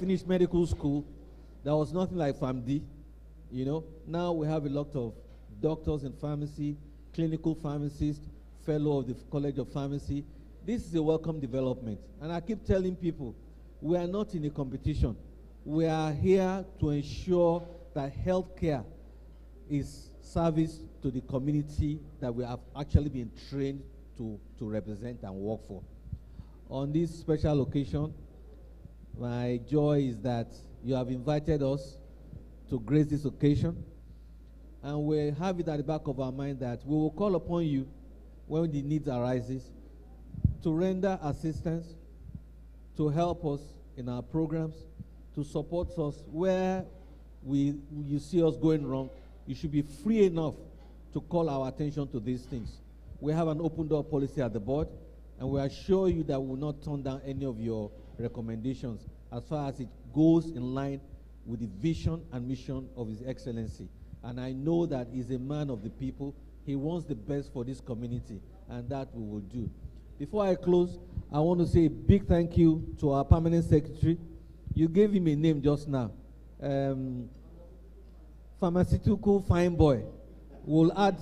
finished medical school, there was nothing like PharmD. You know, now we have a lot of doctors in pharmacy, clinical pharmacists, fellow of the College of Pharmacy. This is a welcome development. And I keep telling people, we are not in a competition. We are here to ensure that healthcare is service to the community that we have actually been trained to represent and work for. On this special occasion, my joy is that you have invited us to grace this occasion, and we have it at the back of our mind that we will call upon you when the need arises to render assistance, to help us in our programs, to support us where you see us going wrong. You should be free enough to call our attention to these things. We have an open door policy at the board, and we assure you that we will not turn down any of your recommendations as far as it goes in line with the vision and mission of His Excellency. And I know that he's a man of the people. He wants the best for this community, and that we will do. Before I close, I want to say a big thank you to our permanent secretary. You gave him a name just now. Pharmaceutical fine boy. We'll add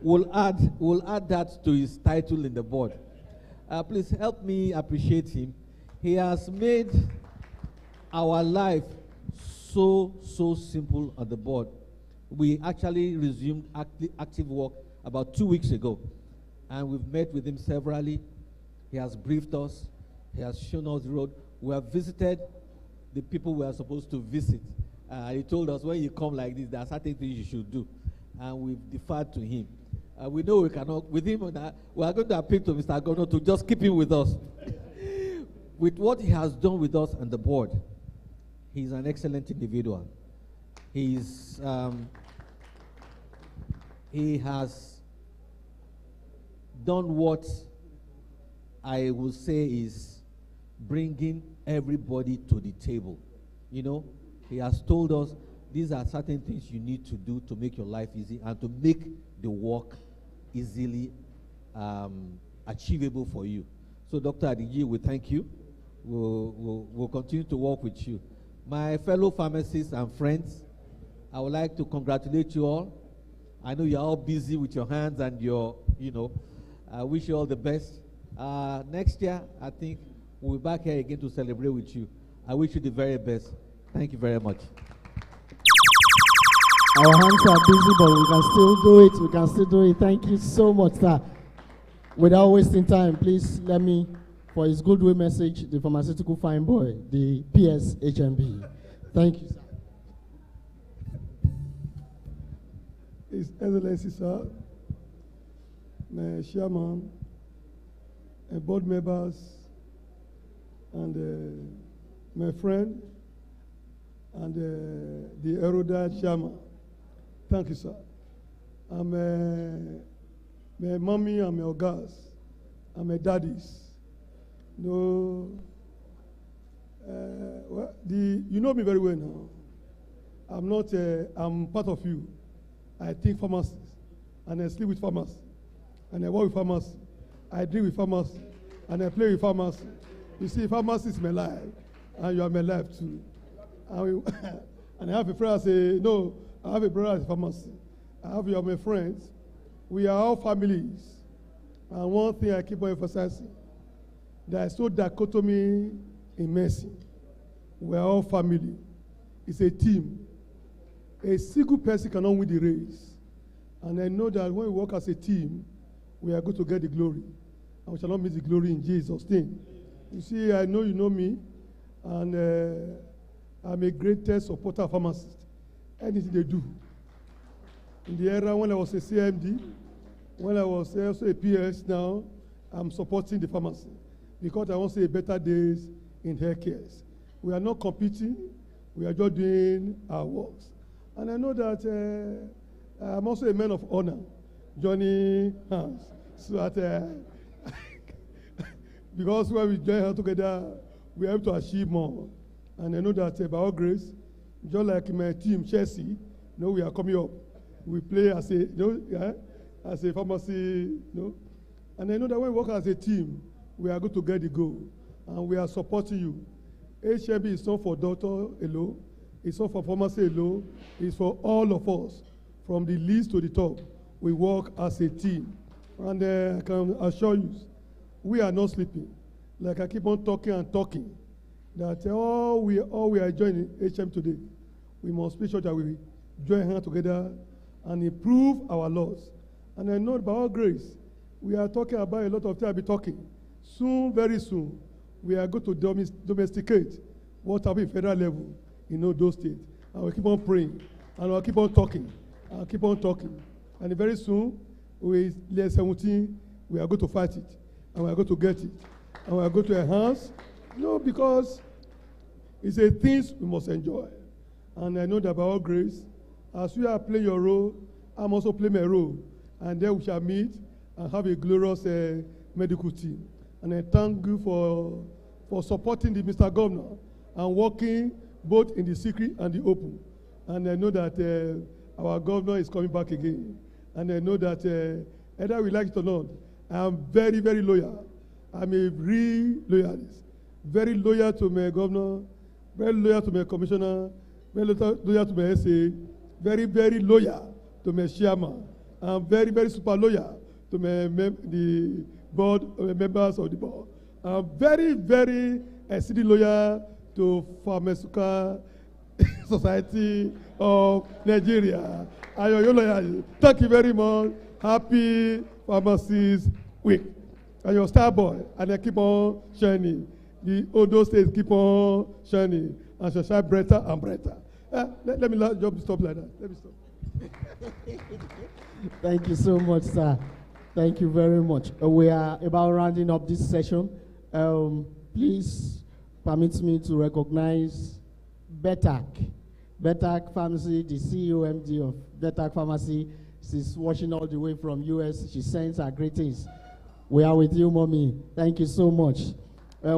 that to his title in the board. Please help me appreciate him. He has made our life so simple on the board. We actually resumed active work about 2 weeks ago, and we've met with him severally. He has briefed us. He has shown us the road. We have visited the people we are supposed to visit. He told us, when you come like this, there are certain things you should do, and we've deferred to him. We know we cannot, with him, we are going to appeal to Mr. Governor to just keep him with us. With what he has done with us and the board, he's an excellent individual. He has done what I would say is bringing everybody to the table. You know, he has told us these are certain things you need to do to make your life easy and to make the work easily achievable for you. So, Dr. Adiji, we thank you. We'll continue to work with you. My fellow pharmacists and friends, I would like to congratulate you all. I know you're all busy with your hands and your, I wish you all the best. Next year, I think we'll be back here again to celebrate with you. I wish you the very best. Thank you very much. Our hands are busy, but we can still do it. We can still do it. Thank you so much, sir. Without wasting time, please let me, for his goodwill message, the pharmaceutical fine boy, the PSHMB. Thank you, sir. His Excellency, sir, my chairman, and board members, and my friend, and the erudite chairman. Thank you, sir. And my mommy and my ogas and my daddies. No, you know me very well now. I'm not. I'm part of you. I think pharmacists, and I sleep with pharmacists, and I work with pharmacists. I drink with pharmacists, and I play with pharmacists. You see, pharmacy is my life, and you are my life too. And I have a friend. I say, no, I have a brother as a pharmacy. I have you are my friends. We are all families. And one thing I keep on emphasizing, there is no dichotomy in medicine. We are all family. It's a team. A single person cannot win the race. And I know that when we work as a team, we are going to get the glory. And we shall not miss the glory in Jesus' name. You see, I know you know me, and I'm a greatest supporter of pharmacists. Anything they do. In the era when I was a CMD, when I was also a PS now, I'm supporting the pharmacy because I want to see better days in healthcare. We are not competing, we are just doing our works. And I know that I'm also a man of honor, joining hands. So that, because when we join hands together, we are able to achieve more. And I know that by all grace, just like my team, Chelsea, we are coming up. We play as a, as a pharmacy, And I know that when we work as a team, we are going to get the goal. And we are supporting you. HMB is not for doctor alone. It's not for pharmacy alone. It's for all of us, from the least to the top. We work as a team. And I can assure you, we are not sleeping. Like I keep on talking and talking, that all we are joining HM today, we must make sure that we join hands together and improve our laws. And I know by our grace, we are talking about a lot of things I'll be talking. Soon, very soon, we are going to domesticate what happened in federal level in all those states. And we'll keep on praying, and we'll keep on talking, and keep on talking. And very soon, with less 17, we are going to fight it, and we are going to get it, and we are going to enhance. Because it's a things we must enjoy. And I know that by all grace, as you are playing your role, I'm also playing my role. And then we shall meet and have a glorious medical team. And I thank you for supporting the Mr. Governor and working both in the secret and the open. And I know that our governor is coming back again. And I know that either we like it or not, I'm very, very loyal. I'm a real loyalist. Very loyal to my governor, very loyal to my commissioner, very loyal to my SA, very, very loyal to my chairman. I'm very, very super loyal to the board, members of the board. I'm very, very exceedingly loyal to Pharmacists Society of Nigeria. Thank you very much. Happy Pharmacists Week. And your star boy, and I keep on shining. The Ondo states keep on shining and shall shine brighter and brighter. Let me just stop like that. Let me stop. Thank you so much, sir. Thank you very much. We are about rounding up this session. Please permit me to recognize Betak Pharmacy, the CEO MD of Betak Pharmacy. She's watching all the way from US. She sends her greetings. We are with you, mommy. Thank you so much. I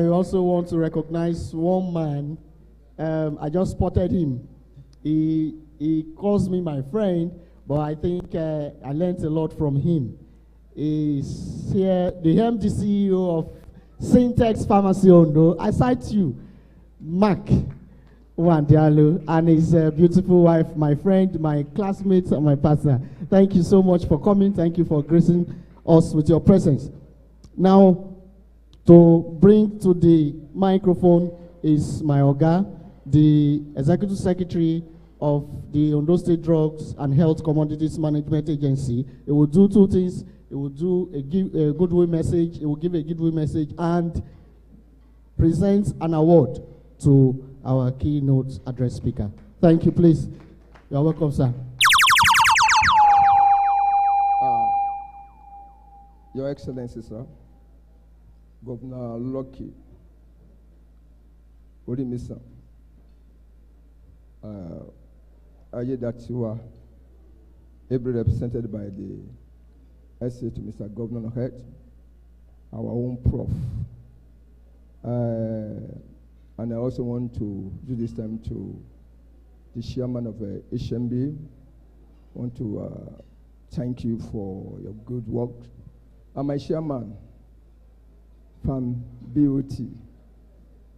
also want to recognize one man. I just spotted him. He calls me my friend, but I think I learned a lot from him. He's here, the MD CEO of Syntex Pharmacy Ondo. I cite you, Mark Wandialo, and his beautiful wife, my friend, my classmate, and my partner. Thank you so much for coming. Thank you for gracing us with your presence. Now, to bring to the microphone is my Oga, the Executive Secretary of the Ondo State Drugs and Health Commodities Management Agency. It will do two things. It will do a goodwill message. It will give a goodwill message and present an award to our keynote address speaker. Thank you, please. You're welcome, sir. Your Excellency, sir, Governor Lucky, Odimisa, Ayedatiwa, ably represented by the SA to Mr. Governor Head, our own prof. And I also want to do this time to the chairman of HMB. I want to thank you for your good work. And my chairman, from BOT.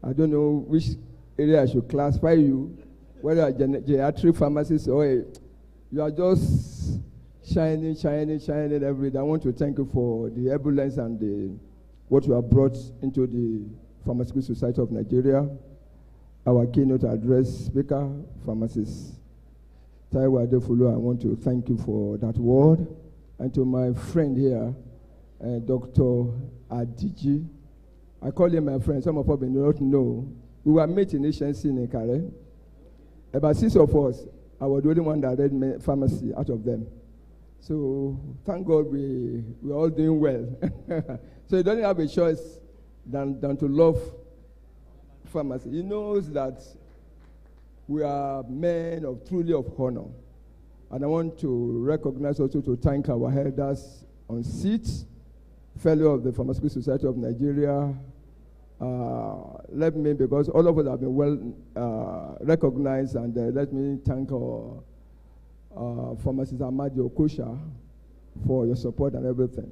I don't know which area I should classify you, whether a geriatric pharmacist or you are just shining every day. I want to thank you for the ambulance and what you have brought into the Pharmaceutical Society of Nigeria. Our keynote address speaker, Pharmacist Taiwo Adefulu, I want to thank you for that word. And to my friend here, Dr. Adiji, I call him my friend. Some of us may not know. We were meeting in HNC in Kare. About 6 of us, I was the only one that read pharmacy out of them. So thank God we're all doing well. So you don't have a choice than to love pharmacy. He knows that we are men of truly of honor. And I want to recognize also to thank our elders on seats, fellow of the Pharmaceutical Society of Nigeria. Let me, because all of us have been well recognized, and let me thank our Pharmacist Amadi Okosha for your support and everything.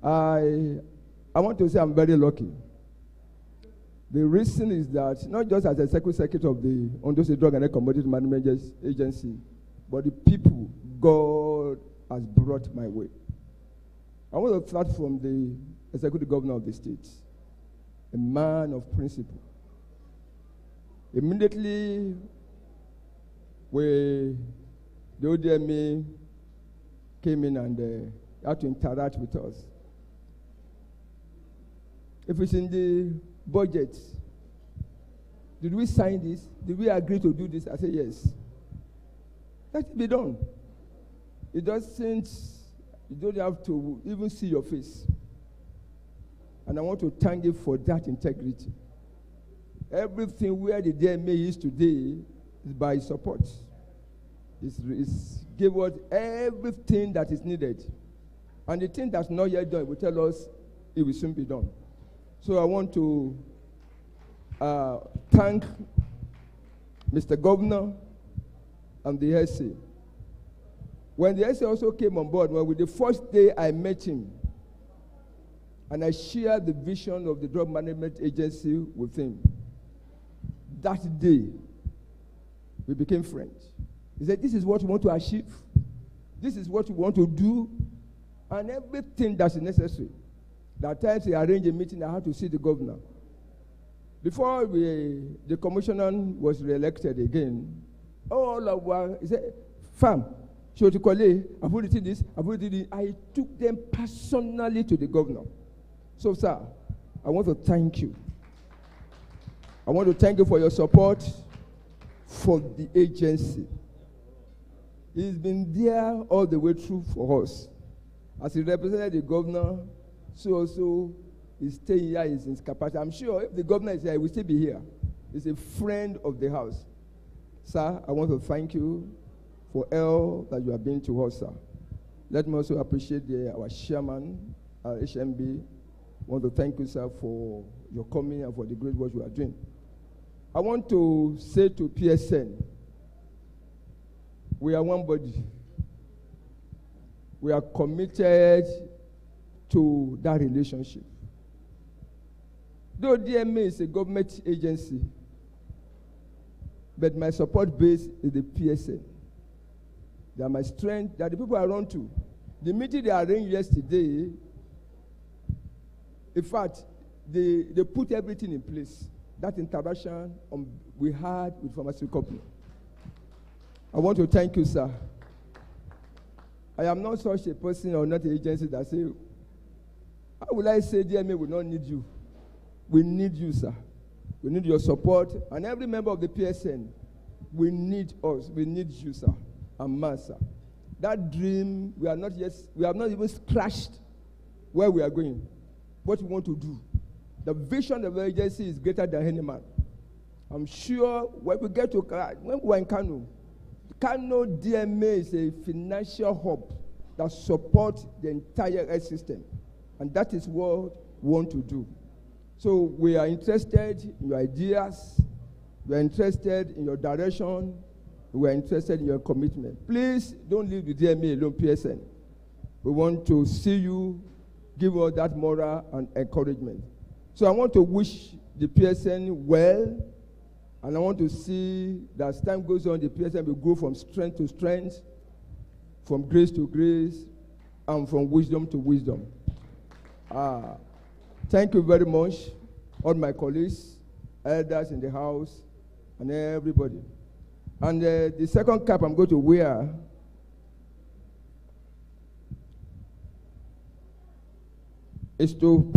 I want to say I'm very lucky. The reason is that not just as a secretary of the Ondo State Drug and Commodity Management Agency, but the people God has brought my way. I want to start from the executive governor of the state, a man of principle. Immediately, the ODMA came in and had to interact with us. If it's in the budget, did we sign this? Did we agree to do this? I said yes. Let it be done. It doesn't, you don't have to even see your face. And I want to thank you for that integrity. Everything where the DMA is today is by his support. It's give us everything that is needed. And the thing that's not yet done will tell us it will soon be done. So I want to thank Mr. Governor and the SA. When the SA also came on board, well, with the first day I met him, and I shared the vision of the Drug Management Agency with him, that day, we became friends. He said, this is what we want to achieve. This is what we want to do. And everything that's necessary. That times he arranged a meeting, I had to see the governor. Before the commissioner was re-elected again, he said, Fam, I put this, I took them personally to the governor. So, sir, I want to thank you. I want to thank you for your support for the agency. He's been there all the way through for us. As he represented the governor, so also he's staying here in his capacity. I'm sure if the governor is here, he will still be here. He's a friend of the house. Sir, I want to thank you for all that you have been to us, sir. Let me also appreciate our chairman, our HMB. I want to thank you, sir, for your coming and for the great work you are doing. I want to say to PSN, we are one body. We are committed to that relationship. Though DMA is a government agency, but my support base is the PSN. They are my strength, they are the people I run to. The meeting they arranged yesterday, in fact, they put everything in place. That interaction we had with pharmaceutical company. I want to thank you, sir. I am not such a person or not an agency that say, how will I say DMA will not need you? We need you, sir. We need your support. And every member of the PSN, we need us. We need you, sir. And man, sir. That dream, we have not even scratched where we are going, what we want to do. The vision of the agency is greater than any man. I'm sure when we get to, when we're in Kano DMA is a financial hub that supports the entire health system. And that is what we want to do. So we are interested in your ideas. We are interested in your direction. We are interested in your commitment. Please don't leave the DMA alone, PSN. We want to see you give us that moral and encouragement. So I want to wish the PSN well. And I want to see that as time goes on, the PSN will grow from strength to strength, from grace to grace, and from wisdom to wisdom. Thank you very much, all my colleagues, elders in the house, and everybody. And the second cap I'm going to wear is to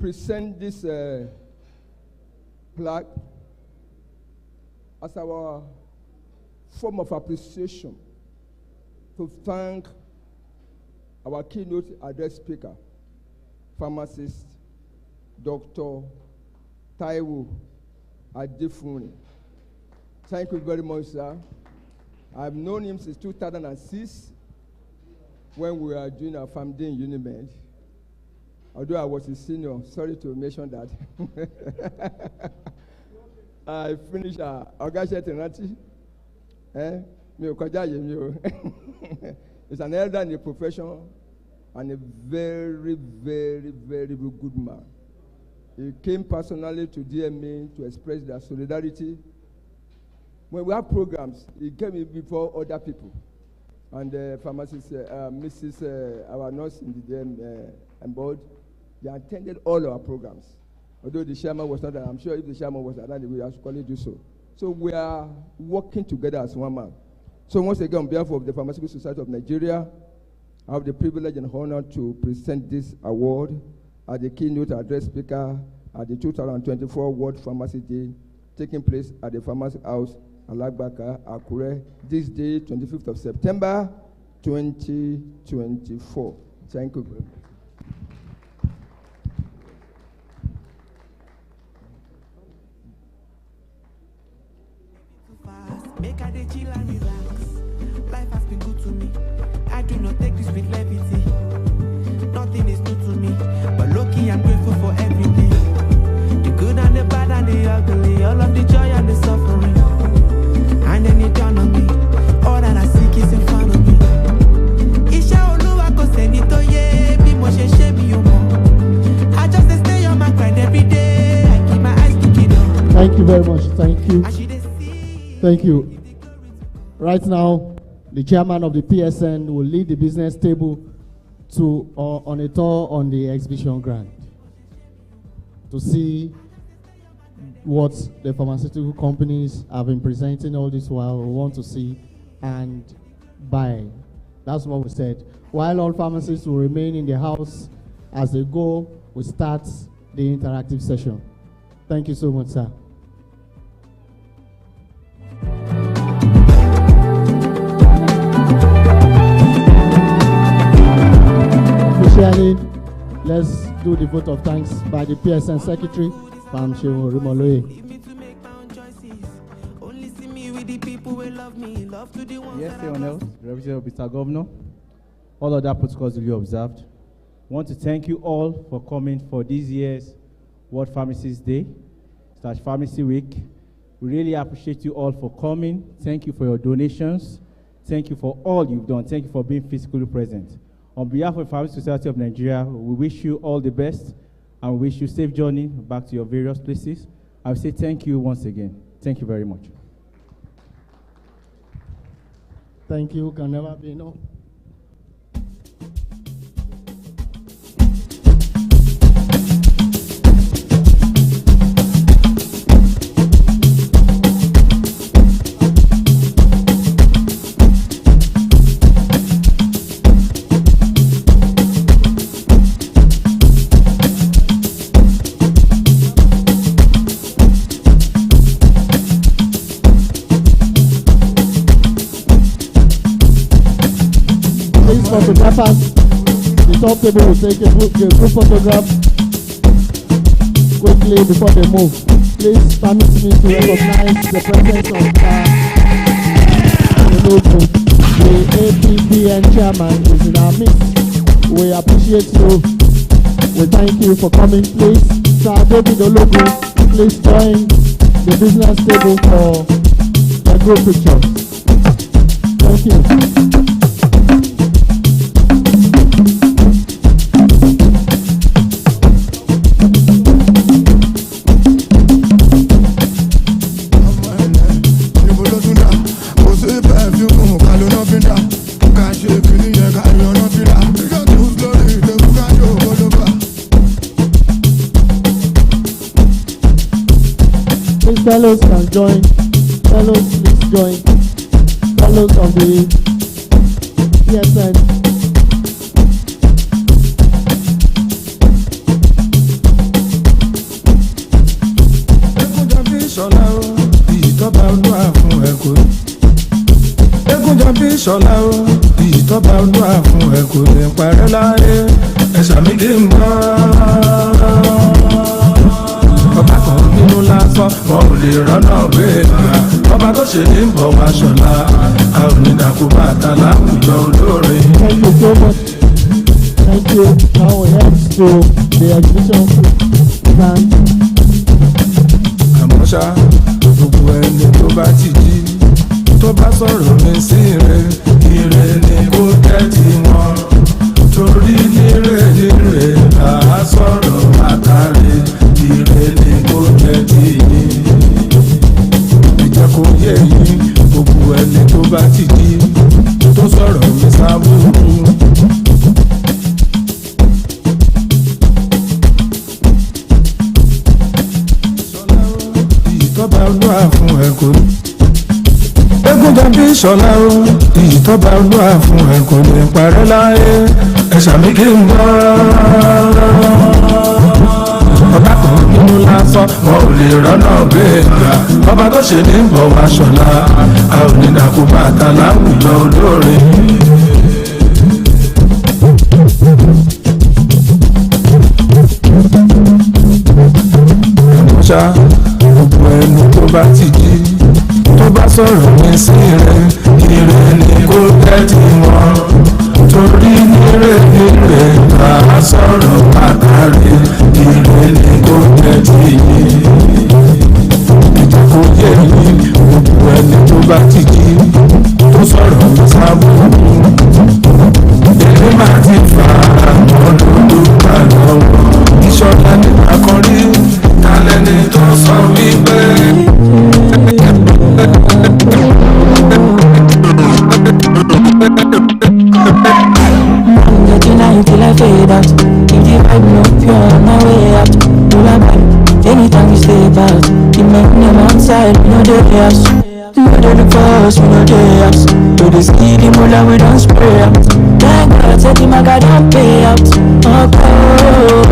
present this plaque as our form of appreciation to thank our keynote address speaker, pharmacist, Dr. Taiwo Adefuni. Thank you very much, sir. I've known him since 2006. when we were doing our farm day in Unimed, although I was a senior, sorry to mention that, I finished Augustus Tenati. It's an elder in the profession and a very, very, very good man. He came personally to DMA to express their solidarity. When we have programs, he came before other people. And the pharmacist, Mrs. Our nurse in the DM board, they attended all our programs. Although the chairman was not there, I'm sure if the chairman was there, we would actually do so. So we are working together as one man. So once again, on behalf of the Pharmaceutical Society of Nigeria, I have the privilege and honor to present this award as the keynote address speaker at the 2024 World Pharmacy Day, taking place at the Pharmacy House, Alagbaka, Akure, this day, 25th of September, 2024. Thank you very much. Make I dey chill and relax. Life has been good to me. I do not take this with levity. Nothing is new to me, but lucky I'm grateful for everything. The good and the bad and the ugly, all of the joy and the suffering. And then it dawned on me, all that I seek is in front of me. Isha Oluwa ko seni to ye, bí mo ṣe ṣe mi o mọ̀. I just stay on my grind every day. I keep my eyes looking up. Thank you very much. Thank you. Thank you. Right now, the chairman of the PSN will lead the business table to on a tour on the exhibition ground to see what the pharmaceutical companies have been presenting all this while. We want to see and buy. That's what we said. While all pharmacists will remain in the house as they go, we start the interactive session. Thank you so much, sir. Let's do the vote of thanks by the PSN Secretary, Pharmacist. Yes, Your Honor, Representative Mr. Governor, all other protocols duly observed. I want to thank you all for coming for this year's World Pharmacists Day / Pharmacy Week. We really appreciate you all for coming. Thank you for your donations. Thank you for all you've done. Thank you for being physically present. On behalf of the Pharmacists Society of Nigeria, we wish you all the best and we wish you safe journey back to your various places. I will say thank you once again. Thank you very much. Thank you. Can never be enough. Photographers, the top table will take a group photograph quickly before they move. Please permit me to recognize the presence of the APPN chairman is in our midst. We appreciate you. We thank you for coming. Please, Sir David Ologu, please join the business table for the group picture. Thank you. Fellows can join. Fellows, please join. Fellows of the PSN. Ṣọlá o, ìtọ́ba olúwa fún ẹ kò lè parẹ́ láyé, ẹ̀ṣà mi lè mọ́. Ọba kan nínú lásán, wọn ò lè rọ́nà gbé ìgbà. Ọba tó ṣe ní bọ̀ wá ṣọlá a ò ní dàkú bàtà láwùjọ olóore. Thank you so much. Thank you. Now we head to the exhibition stand. Àmọ́ ṣá gbogbo ẹni tó bá ti jí tó bá sọ̀rọ̀ mi sí ire ire ni kó tẹ́tí wọn torí níre níre là á sọ̀rọ̀ àtàrí ire ni kó tẹ́tí yín. Ìjẹ́ kó yé yín gbogbo ẹni tó bá ti jí tó sọ̀rọ̀ mi sábúrú. Ìtọ́ba olúwa fún ẹ kò ní. Egunjẹ bí ìṣọ̀lá o, ìtọ́ba olúwa fún ẹ kò ní parẹ́ láyé. Ẹ̀ṣà mi kì í gbọ́. Ọba kan nínú lásán, wọn ò lè rọ́nà gbéga. Ọba tó ṣe ní bọ̀ wá ṣọlá, a ò ní dàkú bàtà láwùjọ olóore. Ṣá gbogbo ẹni tó bá ti jí tó bá sọ̀rọ̀ mi sí rẹ̀ ire ni kó tẹ́tí wọn torí níre níre là á sọ̀rọ̀ àkàrí ire ni kó tẹ́tí yín. Ìjẹ́ kó yé yín gbogbo ẹni tó bá ti jí tó sọ̀rọ̀ mi sábúrú. Èmi máa ti fà àwọn lòdù gbà lọ́wọ́ ìṣọ̀lá nígbà kan rí kálẹ̀ ní tó sọ wípé. Till I fade out. If the vibe no pure, on my way out. Do my vibe, anytime you stay about. Keep my name outside, we know the house. We know the force, we know the house. Do the ski, the mula, we don't spray out. Thank God, said the maga don't pay out.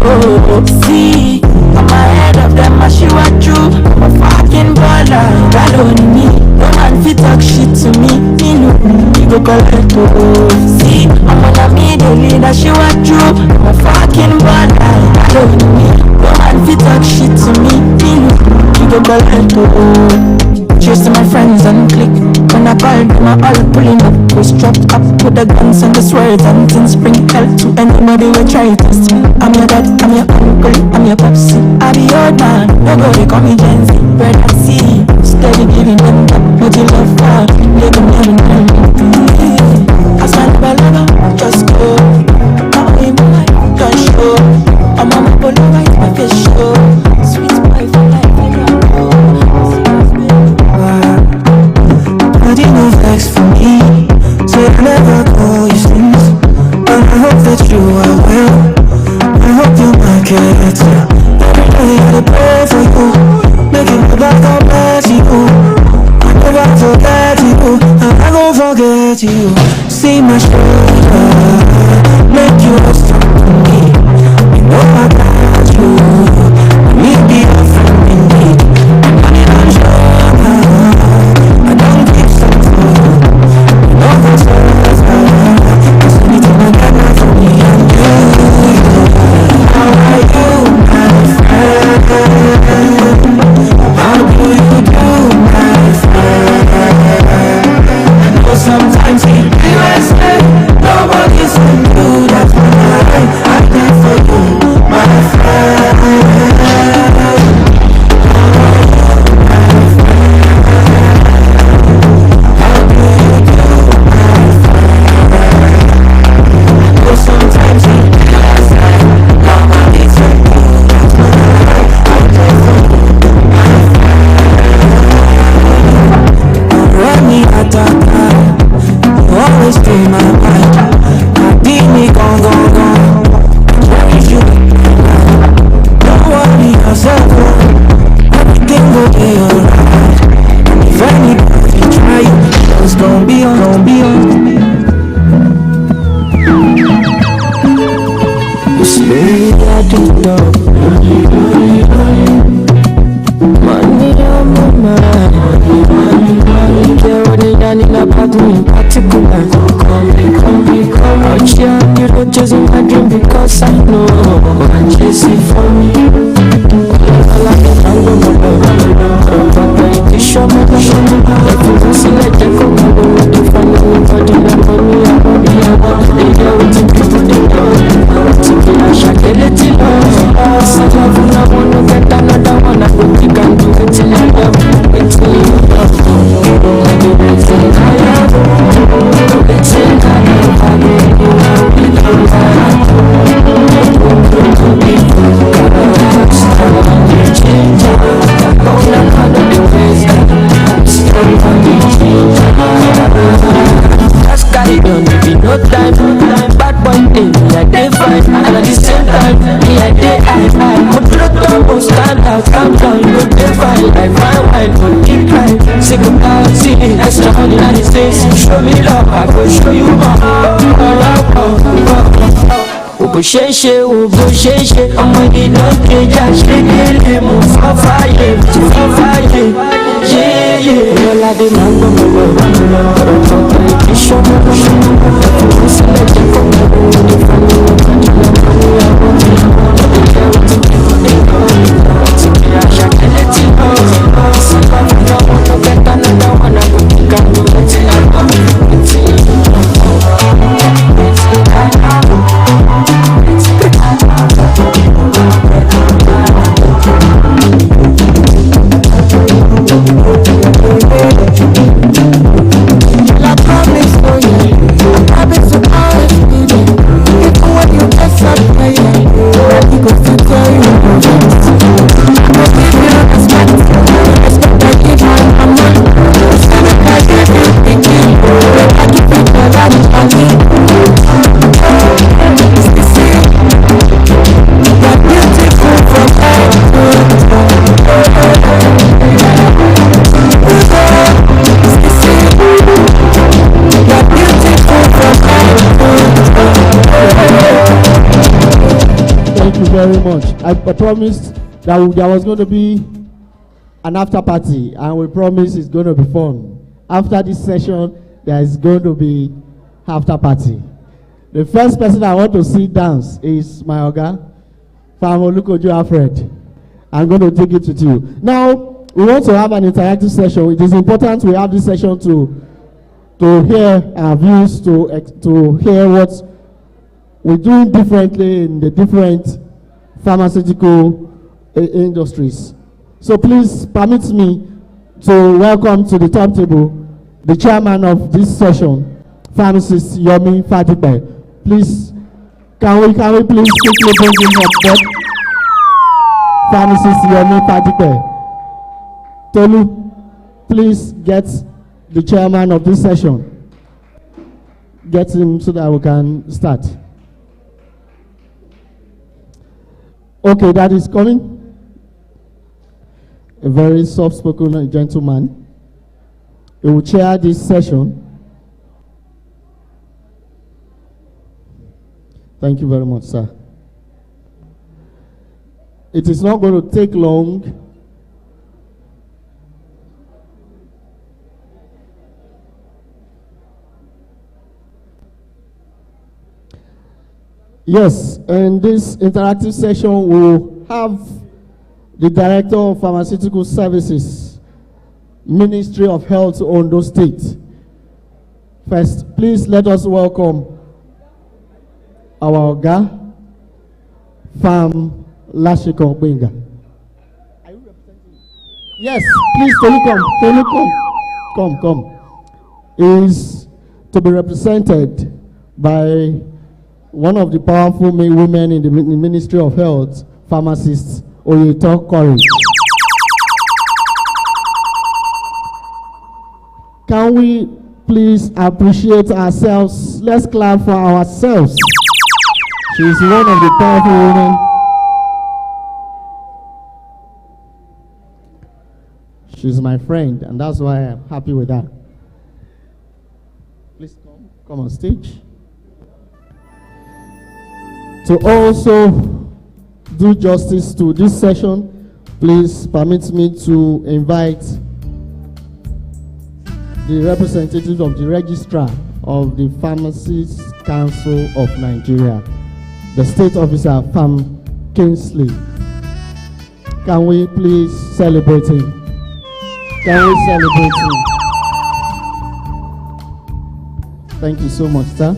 Oh, see, I'm ahead of them, I show what you. I'm a fucking baller, God only me. No man fit talk shit to me. Me know, you go collect oh. See, I'm on a middle leader, she what you. I'm a fucking baller, God only me. No man fit talk shit to me. Me know, you go collect oh. Cheers to my friends and click. When I call them, I all pulling up. We strapped up with the guns and the swords and things. Bring hell to anybody who try to test me. I'm your dad, I'm your uncle, I'm your popsy. I be old man, nobody call me Gen Z. Bread I see, steady giving them that. What you love for, let them never know. I stand by lover, just go. I'm in my life, don't show. I'm on my polo right, my face show. Sweet boy for life, I don't know. Nobody no vex for me, so I never call you sleeves. And I hope that you are well. I hope you might get well. Every day I pray for you, making my back up at you. I never forget you, and I gon' forget you. See my shoulder, make you stop to me. You know I got you, me be a friend indeed. And I'm sure I don't keep some for you. You know that's what cause anything I got now for me and you. How are you, my friend? How do you do, my friend? I know sometimes it feels like nobody's can do that for me. I did for you, my friend. Always be my mind. I beat me, gone. Where is you? Don't worry yourself, everything will be alright. And if anybody try you, it's gon' be on. You see, I do love. Money on my mind. Care what they done in about me in particular. Come out here, you don't chasing my dream because I know I'm chasing for me. All I can handle my love, but I show my love. calm down, you go take fine. Like fine wine, no decline. Singularity, extraordinary things. Show me love, I go show you more. Bó ṣe ṣe o bó ṣe ṣe ọmọ iná kejì àṣegélé mo fọ́ fàyè yéyé. Ọlọ́ládé máa ń gbọ́ gbogbo ìwádìí lọ ọ̀tọ̀ ìbí ṣọ́mọ́ ẹ̀fọ́ sílẹ̀ jẹ́ kó mọ̀ ọ́ ní fún mi ìyàwó mi ọ̀dọ̀ ìyàwó ti kí wọ́n ní ìgbà ti kí àṣà kẹ́lẹ́ tí náà sábà fún yàwó tó fẹ́ tánà dáwọn náà kò kí ká ló ti àgbọ̀ mi ti very much. I promised that there was going to be an after party, and we promise it's going to be fun. After this session, there is going to be after party. The first person I want to see dance is my Oga, Famolukoju Alfred. I'm going to take it with you. Now, we want to have an interactive session. It is important we have this session to hear our views, to hear what we're doing differently in the different pharmaceutical industries. So please permit me to welcome to the top table the chairman of this session, Pharmacist Yomi Fadipe. Please, can we please quickly bring him up back? Pharmacist Yomi Fadipe. Tolu, please get the chairman of this session. Get him so that we can start. Okay, that is coming. A very soft-spoken gentleman. He will chair this session. Thank you very much, sir. It is not going to take long. Yes, in this interactive session, we'll have the Director of Pharmaceutical Services, Ministry of Health, Ondo State. First, please let us welcome our Oga, Lashiko Benga. Are you representing? Yes, please, Tolu, come. Is to be represented by one of the powerful women in the Ministry of Health, Pharmacists, Oyeto Courage. Can we please appreciate ourselves? Let's clap for ourselves. She's one of the powerful women. She's my friend, and that's why I'm happy with that. Please come on stage. To also do justice to this session, please permit me to invite the representative of the registrar of the Pharmacists Council of Nigeria, the state officer, Pam Kingsley. Can we please celebrate him? Can we celebrate him? Thank you so much, sir.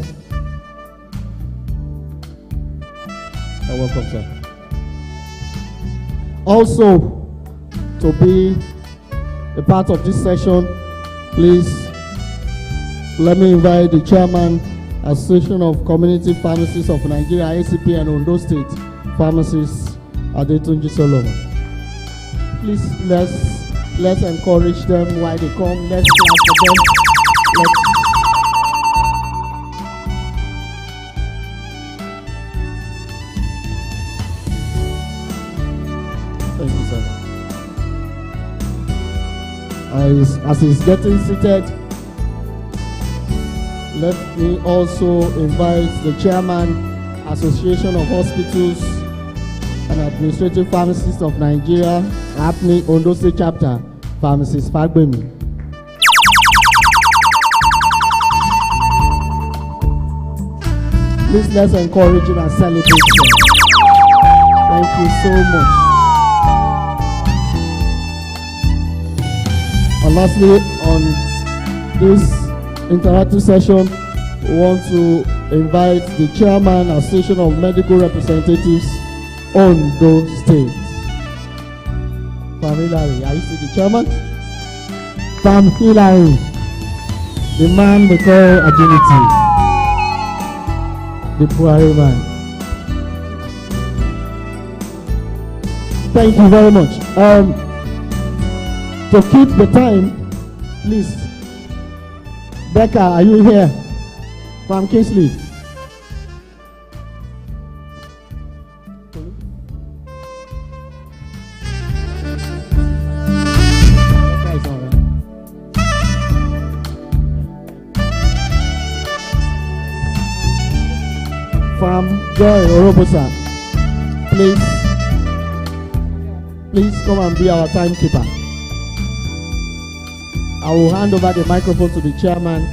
You're welcome, sir. Also, to be a part of this session, please let me invite the chairman, Association of Community Pharmacists of Nigeria, ACP and Ondo State, Pharmacists, Adetunji Solomon. Please, let's encourage them while they come. Let's clap for them. Thank you, sir. As he's getting seated, let me also invite the chairman, Association of Hospitals and Administrative Pharmacists of Nigeria, APNI Ondo State Chapter, Pharmacist Fagbemi. Please let's encourage him and celebrate him. Thank you so much. And lastly, on this interactive session, we want to invite the chairman, Association of Medical Representatives, Ondo State. Pharm Hillary, are you still the chairman? Pharm Hillary, the man we call agility, the Buhari man. Thank you very much. To keep the time, please, Becca, are you here? From Kingsley. From Joy Orobosa, please come and be our timekeeper. I will hand over the microphone to the chairman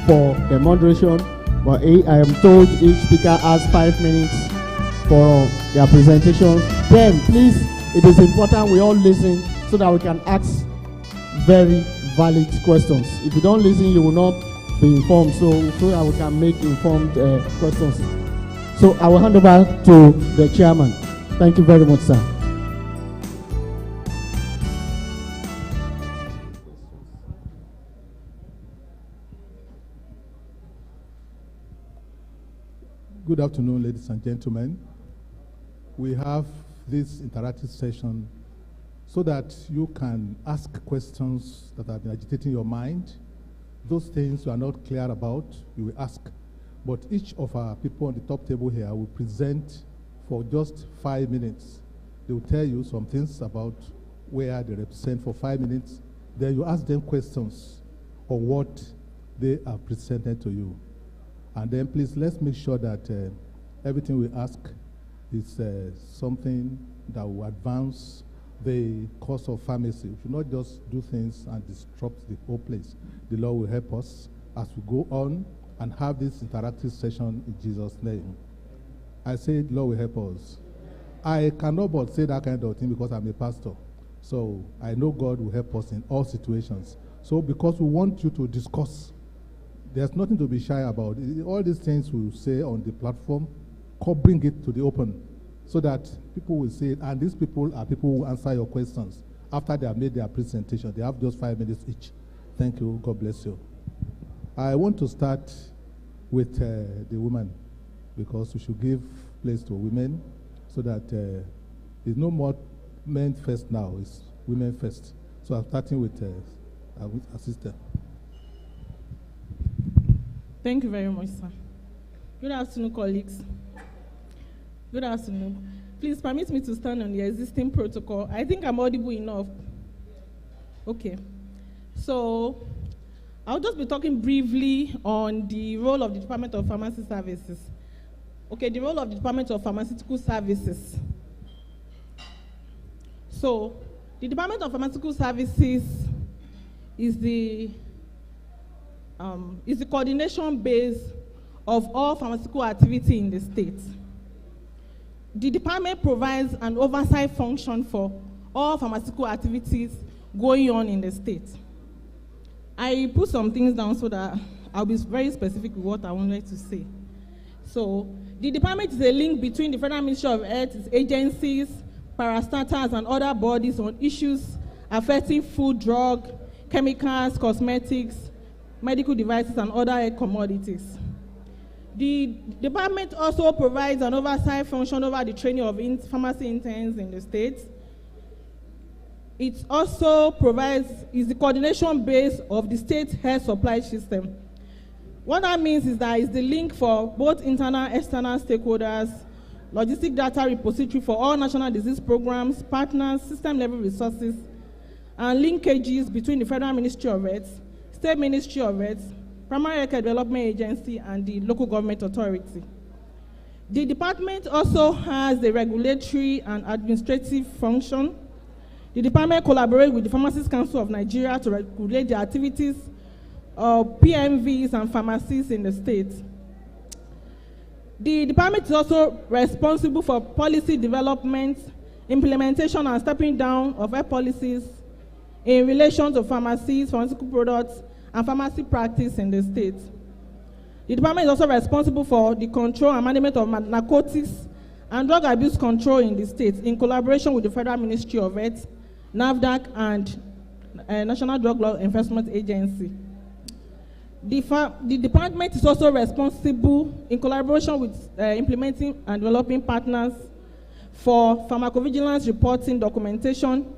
for the moderation, but I am told each speaker has 5 minutes for their presentations. Then, please, it is important we all listen so that we can ask very valid questions. If you don't listen, you will not be informed, so that we can make informed questions. So I will hand over to the chairman. Thank you very much, sir. Good afternoon, ladies and gentlemen. We have this interactive session so that you can ask questions that have been agitating your mind. Those things you are not clear about, you will ask. But each of our people on the top table here will present for just 5 minutes. They will tell you some things about where they represent for 5 minutes. Then you ask them questions on what they have presented to you. And then please, let's make sure that everything we ask is something that will advance the cause of pharmacy. We should not just do things and disrupt the whole place. The Lord will help us as we go on and have this interactive session in Jesus' name. I say, the Lord will help us. I cannot but say that kind of thing because I'm a pastor. So I know God will help us in all situations. So because we want you to discuss, there's nothing to be shy about. All these things we say on the platform, bring it to the open so that people will say it. And these people are people who answer your questions after they have made their presentation. They have just 5 minutes each. Thank you. God bless you. I want to start with the women because we should give place to women so that there's no more men first now. It's women first. So I'm starting with our sister. Thank you very much, sir. Good afternoon, colleagues. Good afternoon. Please permit me to stand on the existing protocol. I think I'm audible enough. Okay. So I'll just be talking briefly on the role of the Department of Pharmacy Services. Okay, the role of the Department of Pharmaceutical Services. So the Department of Pharmaceutical Services is the coordination base of all pharmaceutical activity in the state. The department provides an oversight function for all pharmaceutical activities going on in the state. I put some things down so that I'll be very specific with what I wanted to say. So the department is a link between the Federal Ministry of Health, its agencies, parastatals, and other bodies on issues affecting food, drug, chemicals, cosmetics, medical devices, and other commodities. The department also provides an oversight function over the training of pharmacy interns in the state. It also is the coordination base of the state health supply system. What that means is that it's the link for both internal and external stakeholders logistic data repository for all national disease programs, partners, system-level resources, and linkages between the Federal Ministry of Health, State Ministry of Health, Primary Healthcare Development Agency, and the local government authority. The department also has the regulatory and administrative function. The department collaborates with the Pharmacists Council of Nigeria to regulate the activities of PMVs and pharmacists in the state. The department is also responsible for policy development, implementation, and stepping down of health policies in relation to pharmacies, pharmaceutical products, and pharmacy practice in the state. The department is also responsible for the control and management of narcotics and drug abuse control in the state in collaboration with the Federal Ministry of Health, NAFDAC, and National Drug Law Enforcement Agency. The department is also responsible in collaboration with implementing and developing partners for pharmacovigilance reporting, documentation,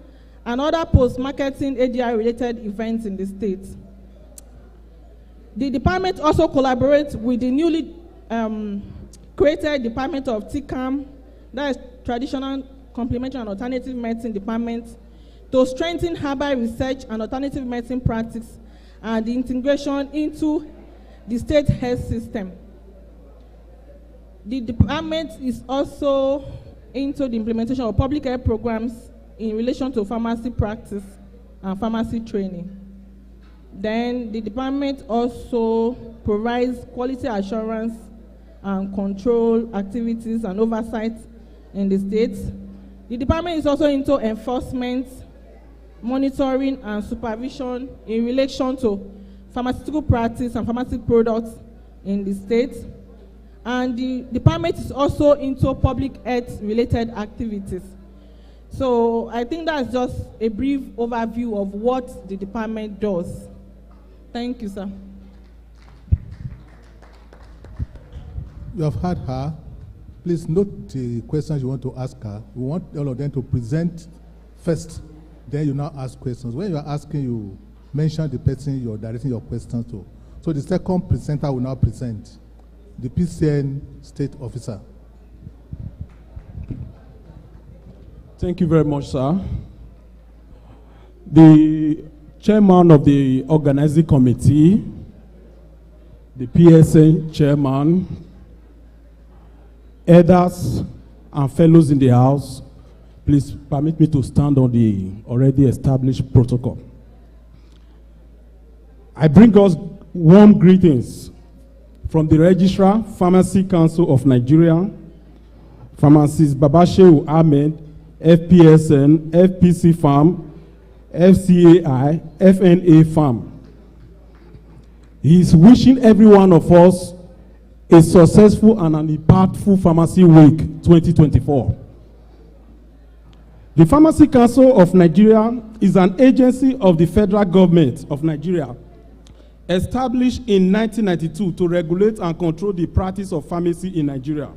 and other post-marketing ADI-related events in the state. The department also collaborates with the newly created Department of TCAM, that is Traditional, Complementary, and Alternative Medicine Department, to strengthen herbal research and alternative medicine practice and the integration into the state health system. The department is also into the implementation of public health programs in relation to pharmacy practice and pharmacy training. Then the department also provides quality assurance and control activities and oversight in the state. The department is also into enforcement, monitoring, and supervision in relation to pharmaceutical practice and pharmacy products in the state. And the department is also into public health related activities. So I think that's just a brief overview of what the department does. Thank you, sir. You have heard her. Please note the questions you want to ask her. We want all of them to present first, then you now ask questions. When you are asking, you mention the person you are directing your questions to. So the second presenter will now present, the PCN State Officer. Thank you very much, sir. The chairman of the organizing committee, the PSN chairman, elders and fellows in the house, please permit me to stand on the already established protocol. I bring us warm greetings from the Registrar, Pharmacy Council of Nigeria, Pharmacist Babashehu Ahmed, FPSN, FPC Farm, FCAI, FNA Farm. He is wishing every one of us a successful and an impactful Pharmacy Week 2024. The Pharmacy Council of Nigeria is an agency of the federal government of Nigeria, established in 1992 to regulate and control the practice of pharmacy in Nigeria.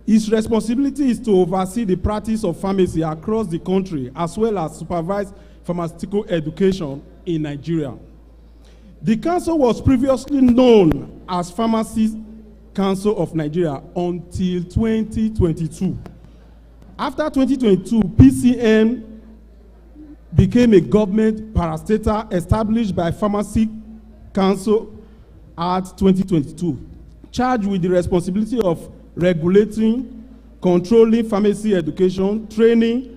Its responsibility is to oversee the practice of pharmacy across the country, as well as supervise pharmaceutical education in Nigeria. The council was previously known as Pharmacists Council of Nigeria until 2022. After 2022, PCN became a government parastatal established by Pharmacy Council Act 2022, charged with the responsibility of regulating, controlling pharmacy education, training,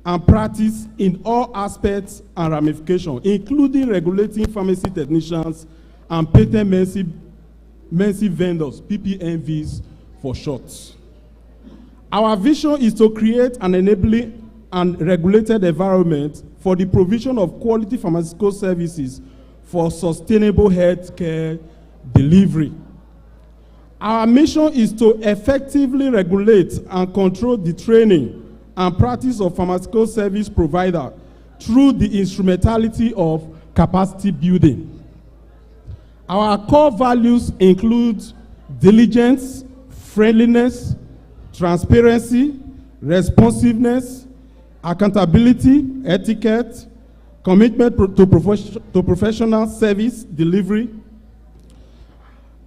and practice in all aspects and ramifications, including regulating pharmacy technicians and patent medicine vendors, PPMVs for short. Our vision is to create an enabling and regulated environment for the provision of quality pharmaceutical services for sustainable healthcare delivery. Our mission is to effectively regulate and control the training and practice of pharmaceutical service provider through the instrumentality of capacity building. Our core values include diligence, friendliness, transparency, responsiveness, accountability, etiquette, commitment to professional service delivery.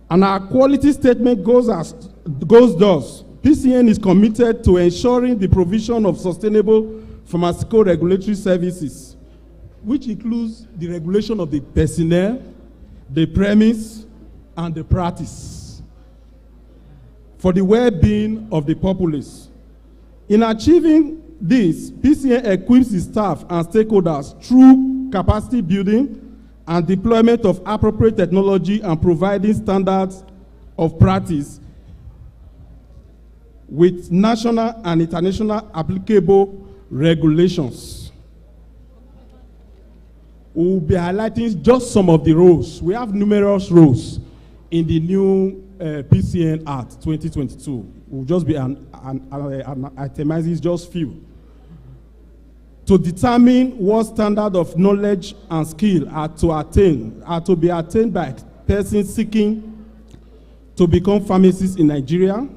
And our quality statement goes thus: PCN is committed to ensuring the provision of sustainable pharmaceutical regulatory services, which includes the regulation of the personnel, the premise, and the practice for the well-being of the populace. In achieving this, PCN equips its staff and stakeholders through capacity building and deployment of appropriate technology and providing standards of practice with national and international applicable regulations. We will be highlighting just some of the roles. We have numerous roles in the new PCN Act 2022. We'll just be itemizing just few. To determine what standard of knowledge and skill are to be attained by persons seeking to become pharmacists in Nigeria.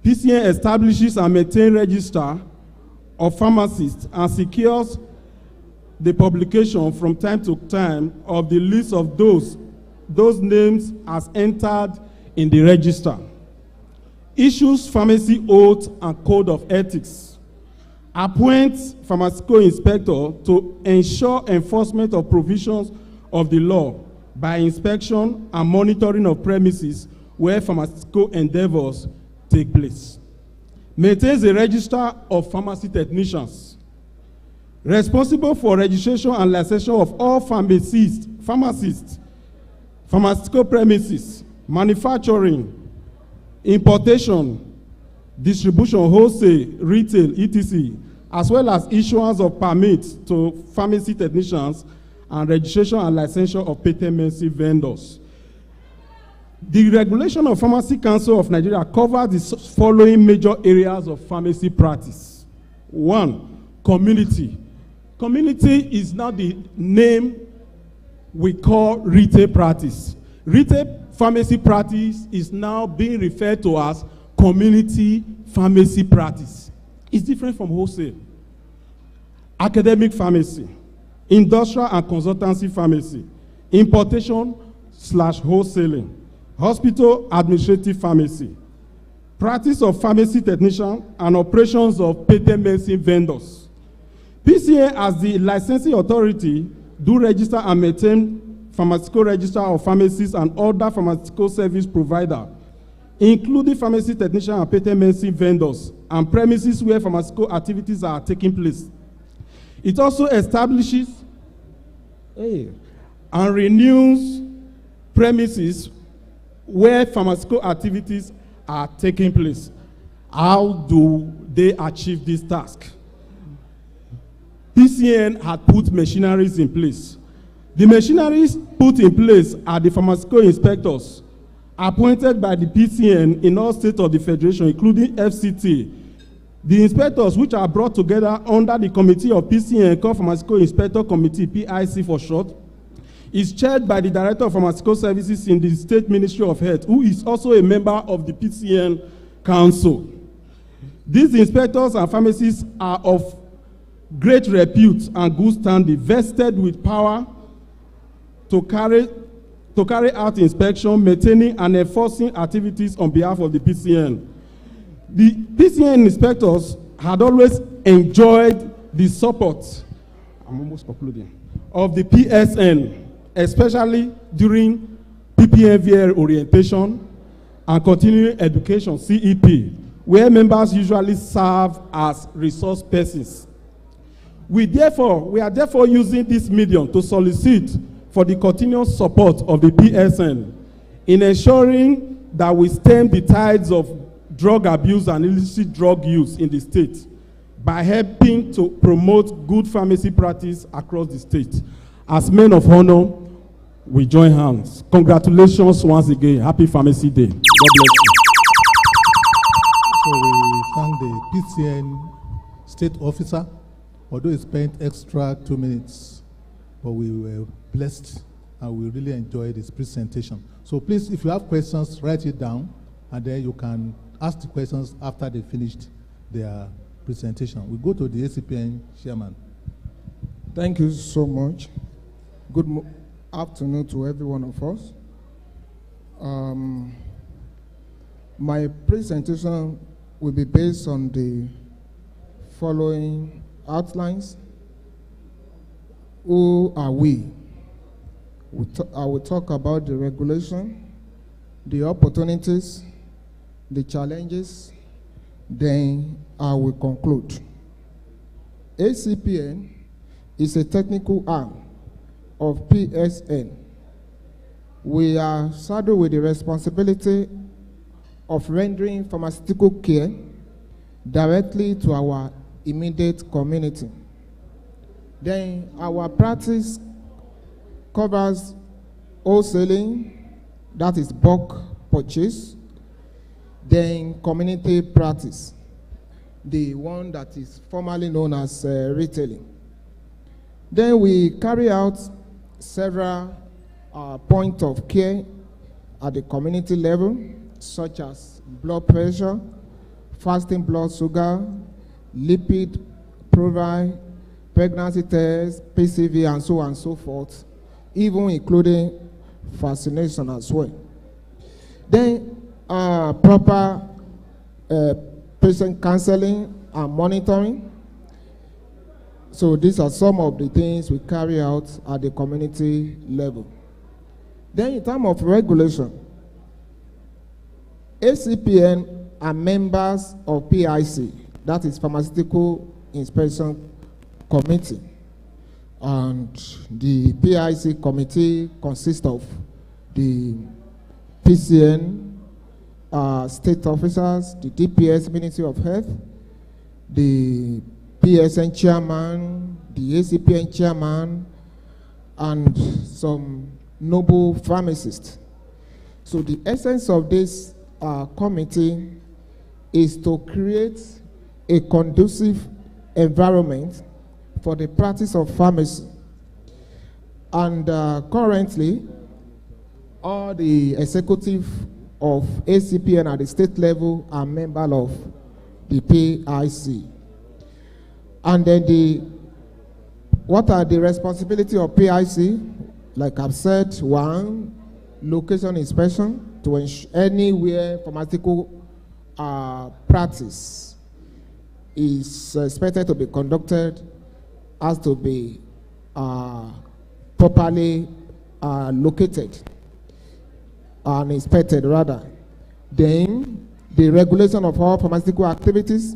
PCN establishes and maintains register of pharmacists and secures the publication from time to time of the list of those names as entered in the register. Issues pharmacy oath and code of ethics. Appoints pharmaceutical inspector to ensure enforcement of provisions of the law by inspection and monitoring of premises where pharmaceutical endeavors take place. Maintains a register of pharmacy technicians. Responsible for registration and licensure of all pharmacists, pharmaceutical premises, manufacturing, importation, distribution, wholesale, retail, etc., as well as issuance of permits to pharmacy technicians and registration and licensure of patent medicine vendors. The regulation of Pharmacy Council of Nigeria covers the following major areas of pharmacy practice. 1, community. Community is now the name we call retail practice. Retail pharmacy practice is now being referred to as community pharmacy practice. It's different from wholesale. Academic pharmacy, industrial and consultancy pharmacy, importation/wholesaling, hospital administrative pharmacy, practice of pharmacy technician, and operations of patent medicine vendors. PCA, as the licensing authority, do register and maintain pharmaceutical register of pharmacists and other pharmaceutical service provider, including pharmacy technician and patent medicine vendors, and premises where pharmaceutical activities are taking place. It also establishes and renews premises where pharmaceutical activities are taking place. How do they achieve this task? PCN had put machineries in place. The machineries put in place are the pharmaceutical inspectors appointed by the PCN in all states of the Federation, including FCT. The inspectors, which are brought together under the committee of PCN, called Pharmaceutical Inspector Committee, PIC for short, is chaired by the Director of Pharmaceutical Services in the State Ministry of Health, who is also a member of the PCN Council. These inspectors and pharmacists are of great repute and good standing, vested with power to carry out inspection, maintaining and enforcing activities on behalf of the PCN. The PCN inspectors had always enjoyed the support, I'm almost concluding, of the PSN, especially during PPNVL orientation and continuing education, CEP, where members usually serve as resource persons. We are therefore using this medium to solicit for the continuous support of the PSN in ensuring that we stem the tides of drug abuse and illicit drug use in the state by helping to promote good pharmacy practice across the state. As men of honor, we join hands. Congratulations once again. Happy Pharmacy Day. God bless you. So we thank the PCN state officer, although he spent extra 2 minutes, but we were blessed and we really enjoyed his presentation. So please, if you have questions, write it down, and then you can ask the questions after they finished their presentation. We go to the ACPN chairman. Thank you so much. Good afternoon to every one of us. My presentation will be based on the following outlines. Who are we? I will talk about the regulation, the opportunities, the challenges, then I will conclude. ACPN is a technical arm of PSN. We are saddled with the responsibility of rendering pharmaceutical care directly to our immediate community. Then our practice covers wholesaling, that is bulk purchase, then community practice, the one that is formerly known as retailing. Then we carry out several points of care at the community level, such as blood pressure, fasting blood sugar, lipid profile, pregnancy tests, PCV, and so on and so forth, even including vaccination as well. Then proper patient counseling and monitoring. So these are some of the things we carry out at the community level. Then in terms of regulation, ACPN are members of PIC, that is Pharmaceutical Inspection Committee. And the PIC committee consists of the PCN state officers, the DPS Ministry of Health, the PSN chairman, the ACPN chairman, and some noble pharmacists. So the essence of this committee is to create a conducive environment for the practice of pharmacy. And currently, all the executive of ACPN at the state level are members of the PIC. And then what are the responsibilities of PIC? Like I've said, one, location inspection to ensure anywhere pharmaceutical practice is expected to be conducted has to be properly located and inspected rather. Then the regulation of all pharmaceutical activities,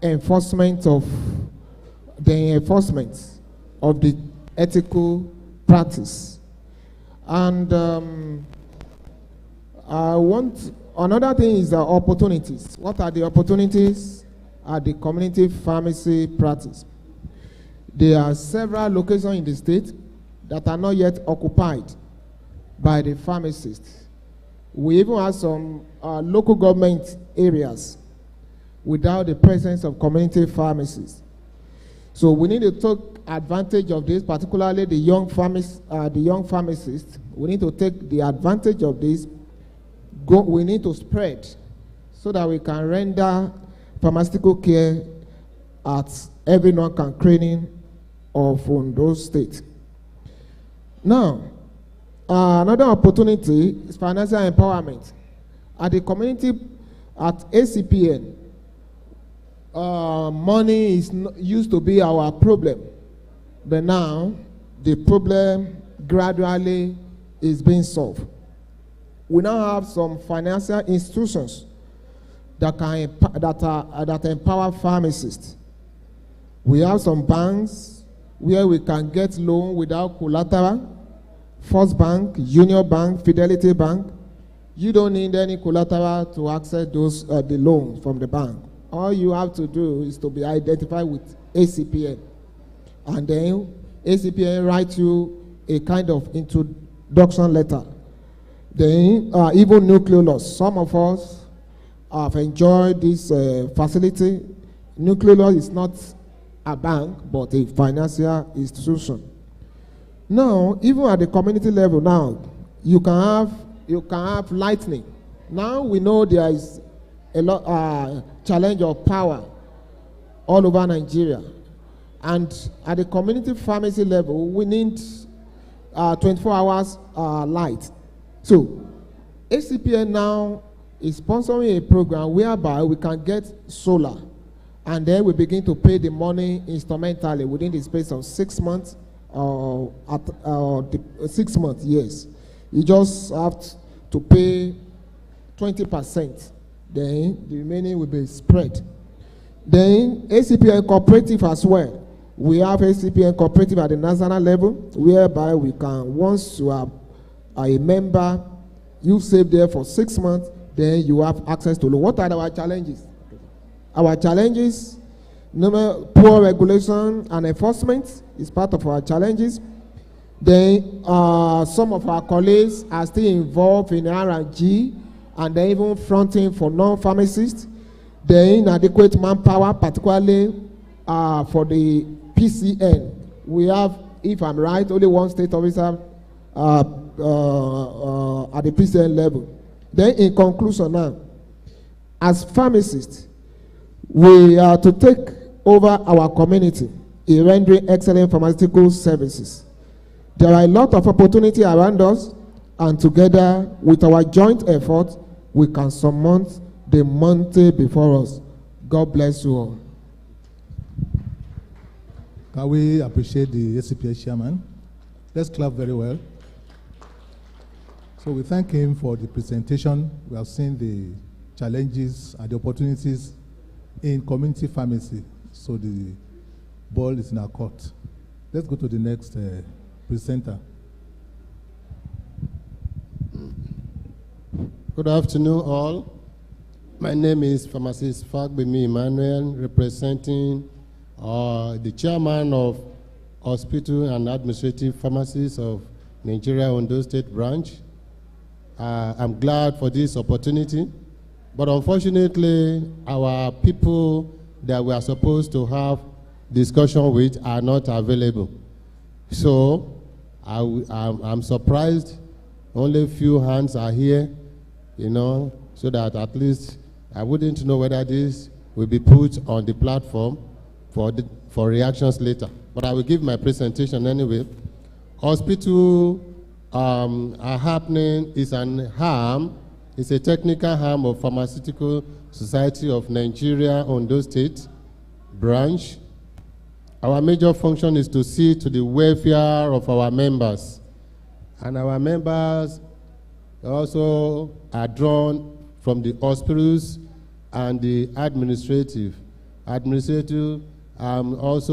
enforcement of the ethical practice. And another thing is the opportunities. What are the opportunities at the community pharmacy practice? There are several locations in the state that are not yet occupied by the pharmacists. We even have some local government areas without the presence of community pharmacists. So we need to take advantage of this, particularly the young pharmacists. We need to take the advantage of this. We need to spread so that we can render pharmaceutical care at every knock and craning of Ondo State. Now, another opportunity is financial empowerment. At the community, at ACPN, money used to be our problem, but now the problem gradually is being solved. We now have some financial institutions that empower pharmacists. We have some banks where we can get loan without collateral. First Bank, Union Bank, Fidelity Bank. You don't need any collateral to access those the loans from the bank. All you have to do is to be identified with ACPN. And then ACPN writes you a kind of introduction letter. Then even nucleolus. Some of us have enjoyed this facility. Nucleolus is not a bank, but a financial institution. Now, even at the community level now, you can have lightning. Now we know there is a lot challenge of power all over Nigeria. And at the community pharmacy level, we need 24 hours light. So ACPN now is sponsoring a program whereby we can get solar, and then we begin to pay the money instrumentally within the space of 6 months, 6 months, yes. You just have to pay 20%, then the remaining will be spread. Then ACPN cooperative as well. We have ACPN cooperative at the national level, whereby we can, once you are a member, you save there for 6 months, then you have access to loan. What are our challenges? Our challenges, poor regulation and enforcement is part of our challenges. Then some of our colleagues are still involved in R&G, and then even fronting for non-pharmacists. The inadequate manpower, particularly for the PCN. We have, if I'm right, only one state officer at the PCN level. Then in conclusion now, as pharmacists, we are to take over our community in rendering excellent pharmaceutical services. There are a lot of opportunity around us, and together with our joint effort, we can surmount the mountain before us. God bless you all. Can we appreciate the ACPS chairman? Let's clap very well. So we thank him for the presentation. We have seen the challenges and the opportunities in community pharmacy. So the ball is in our court. Let's go to the next presenter. Good afternoon, all. My name is Pharmacist Fagbemi Emmanuel, representing the chairman of Hospital and Administrative Pharmacists of Nigeria Ondo State Branch. I'm glad for this opportunity, but unfortunately, our people that we are supposed to have discussion with are not available. So I'm surprised only a few hands are here, you know, so that at least I wouldn't know whether this will be put on the platform for reactions later. But I will give my presentation anyway. Hospital are happening is an arm, it's a technical arm of Pharmaceutical Society of Nigeria Ondo State Branch. Our major function is to see to the welfare of our members. And our members also are drawn from the hospitals and the administrative. Also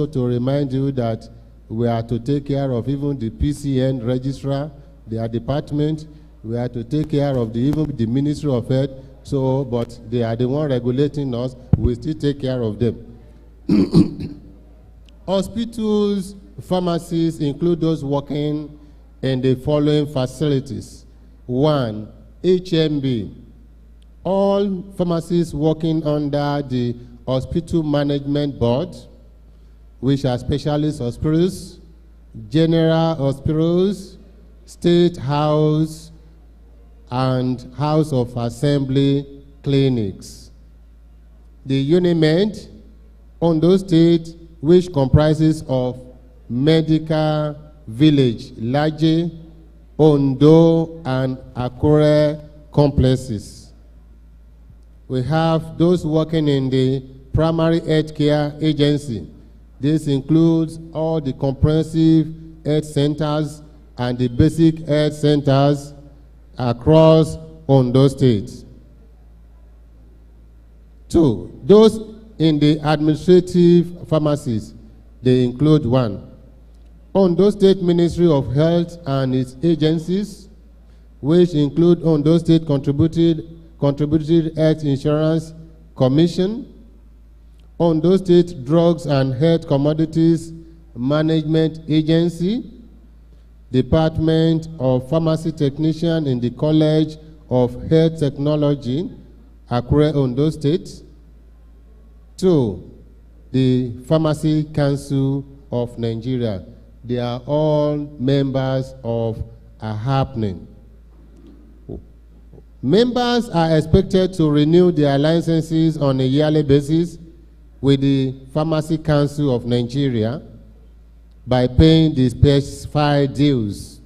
to remind you that we are to take care of even the PCN registrar, their department. We are to take care of even the Ministry of Health. So, but they are the one regulating us. We still take care of them. Hospitals, pharmacies include those working in the following facilities. 1, HMB. All pharmacies working under the Hospital Management Board, which are specialist hospitals, general hospitals, state house, and house of assembly clinics. The Unimed, Ondo State, which comprises of Medical Village, Laje, Ondo, and Akure complexes. We have those working in the primary health care agency. This includes all the comprehensive health centers and the basic health centers across Ondo State. 2, those in the administrative pharmacies, they include 1, Ondo State Ministry of Health and its agencies, which include Ondo State Contributed Health Insurance Commission, Ondo State Drugs and Health Commodities Management Agency, Department of Pharmacy Technician in the College of Health Technology, Akure, Ondo State. 2, the Pharmacy Council of Nigeria. They are all members of happening. Members are expected to renew their licenses on a yearly basis with the Pharmacy Council of Nigeria by paying the specified dues.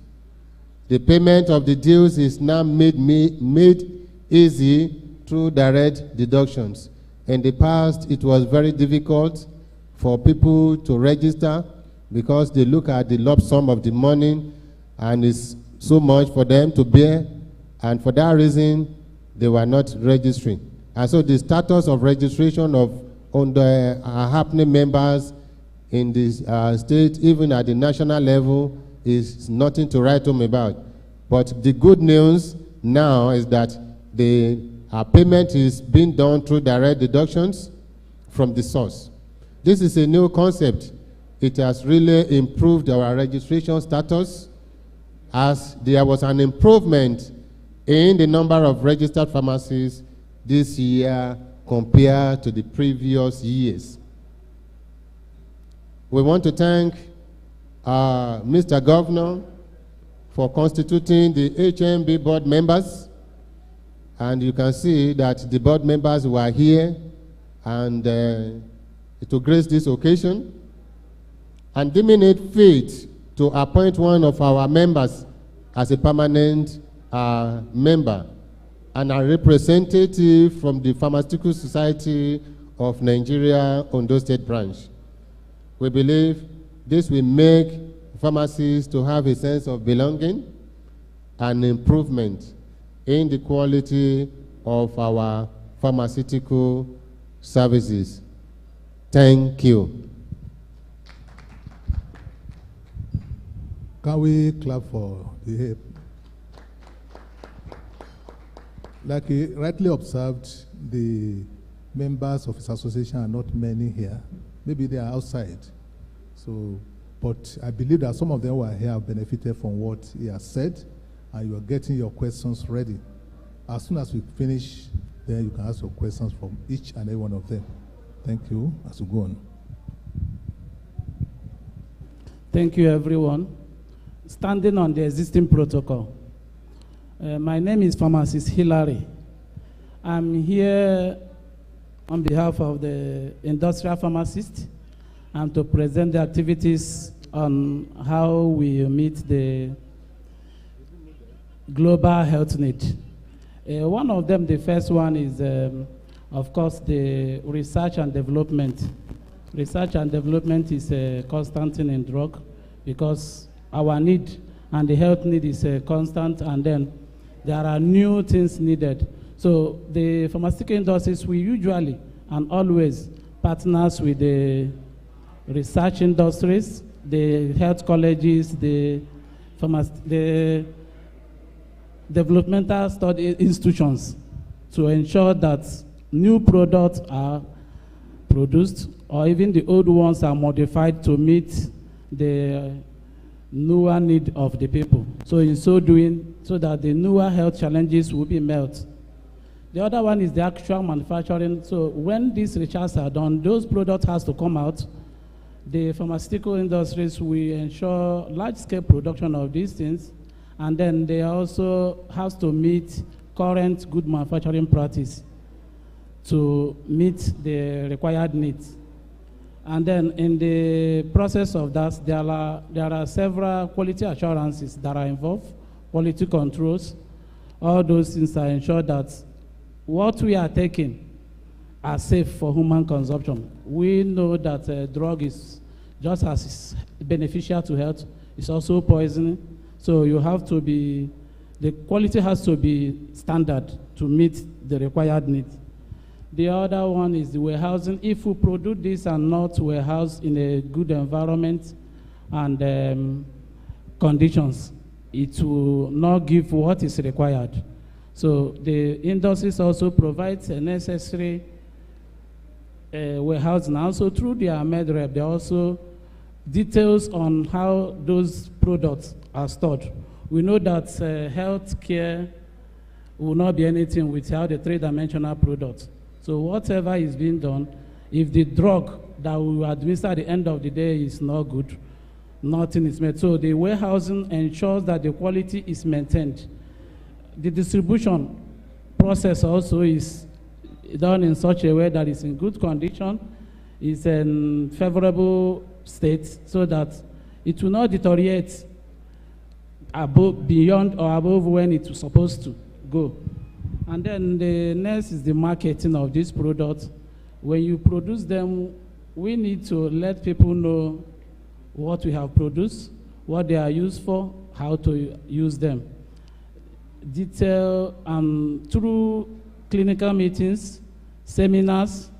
The payment of the dues is now made easy through direct deductions. In the past, it was very difficult for people to register because they look at the lump sum of the money and it's so much for them to bear, and for that reason, they were not registering. And so the status of registration of Ondo happening members in this state, even at the national level, is nothing to write home about. But the good news now is that the payment is being done through direct deductions from the source. This is a new concept. It has really improved our registration status, as there was an improvement in the number of registered pharmacies this year compared to the previous years. We want to thank Mr. Governor for constituting the HMB board members. And you can see that the board members were here and to grace this occasion, and deeming it fit to appoint one of our members as a permanent member and a representative from the Pharmaceutical Society of Nigeria, Ondo State Branch. We believe this will make pharmacists to have a sense of belonging and improvement in the quality of our pharmaceutical services. Thank you. Can we clap for the help? Like he rightly observed, the members of his association are not many here. Maybe they are outside. So, but I believe that some of them who are here have benefited from what he has said, and you are getting your questions ready. As soon as we finish, then you can ask your questions from each and every one of them. Thank you. As we go on. Thank you, everyone. Standing on the existing protocol. My name is Pharmacist Hilary. I'm here on behalf of the industrial pharmacist and to present the activities on how we meet the global health need. One of them, the first one is, of course, the research and development. Research and development is a constant thing in drug because our need and the health need is constant, and then there are new things needed. So the pharmaceutical industries, we usually and always partners with the research industries, the health colleges, the developmental study institutions to ensure that new products are produced or even the old ones are modified to meet the newer need of the people. So in so doing, so that the newer health challenges will be met. The other one is the actual manufacturing. So when these researches are done, those products has to come out. The pharmaceutical industries will ensure large-scale production of these things, and then they also have to meet current good manufacturing practice to meet the required needs. And then in the process of that, there are several quality assurances that are involved, quality controls. All those things are ensured that what we are taking are safe for human consumption. We know that a drug is just as beneficial to health, it's also poisoning. So you have to be, the quality has to be standard to meet the required needs. The other one is the warehousing. If we produce this and not warehouse in a good environment and conditions, it will not give what is required. So the industries also provide a necessary warehousing. Also through their MedRep, they also details on how those products are stored. We know that healthcare will not be anything without the three-dimensional products. So whatever is being done, if the drug that we will administer at the end of the day is not good, nothing is made. So the warehousing ensures that the quality is maintained. The distribution process also is done in such a way that it's in good condition, is in favorable state, so that it will not deteriorate beyond or above when it was supposed to go. And then the next is the marketing of this product. When you produce them, we need to let people know what we have produced, what they are used for, how to use them. Detail through clinical meetings, seminars,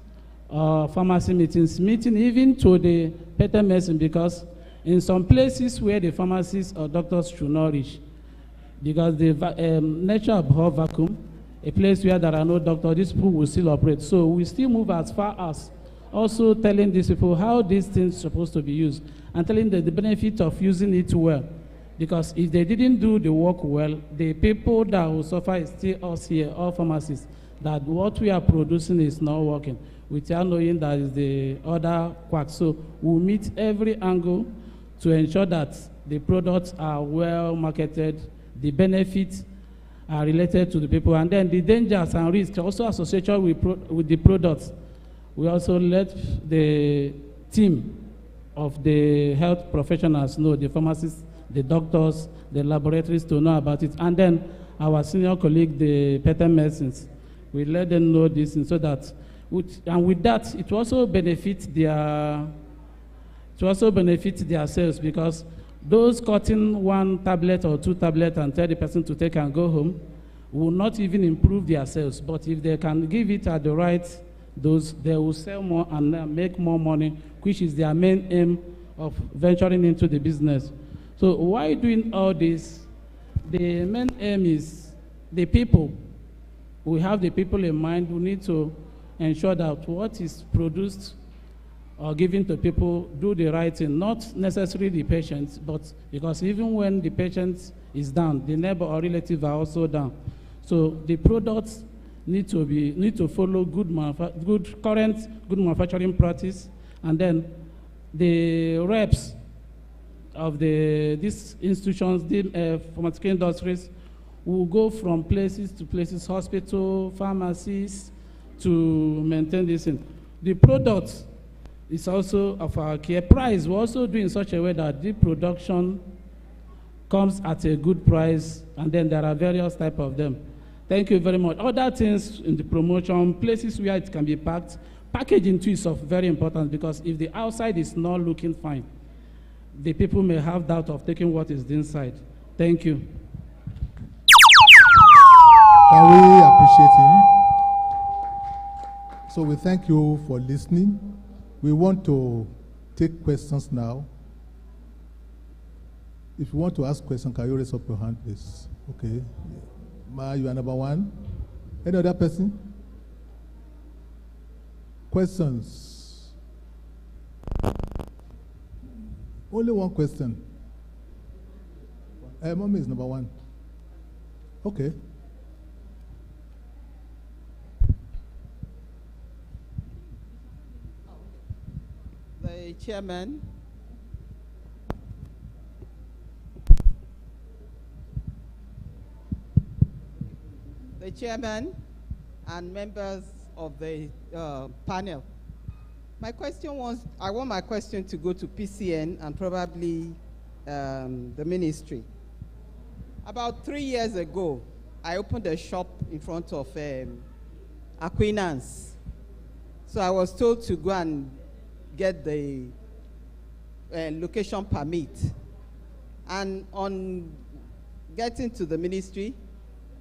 pharmacy meetings, even to the patent medicine, because in some places where the pharmacists or doctors should not reach, because the nature abhor vacuum, a place where there are no doctors, these people will still operate. So we still move as far as also telling these people how these things are supposed to be used and telling them the benefit of using it well. Because if they didn't do the work well, the people that will suffer is still us here, all pharmacists, that what we are producing is not working, without knowing that is the other quack. So we'll meet every angle to ensure that the products are well marketed, the benefits are related to the people, and then the dangers and risks also associated with the products. We also let the team of the health professionals know, the pharmacists, the doctors, the laboratories to know about it. And then our senior colleague, the patent medicines, we let them know this, and so that, and with that, it also benefits their sales, because those cutting one tablet or two tablets and tell the person to take and go home will not even improve their sales. But if they can give it at the right dose, they will sell more and make more money, which is their main aim of venturing into the business. So why doing all this? The main aim is the people. We have the people in mind. We need to ensure that what is produced or given to people do the right thing, not necessarily the patients, but because even when the patient is down, the neighbor or relative are also down. So the products need to follow good manufacturing practice, and then the reps of these institutions, the pharmaceutical industries, will go from places to places, hospital, pharmacies, to maintain this thing. The product is also of our care. Price, we're also doing in such a way that the production comes at a good price, and then there are various types of them. Thank you very much. Other things in the promotion, places where it can be packed, packaging too is of very important, because if the outside is not looking fine, the people may have doubt of taking what is the inside. Thank you. Can we appreciate him? So we thank you for listening. We want to take questions now. If you want to ask questions, can you raise up your hand, please? Okay. Ma, you are number one. Any other person? Questions? Only one question. Mommy is number one. Okay. The chairman, and members of the panel. My question was, I want my question to go to PCN and probably the ministry. About 3 years ago, I opened a shop in front of Aquinas. So I was told to go and get the location permit. And on getting to the ministry,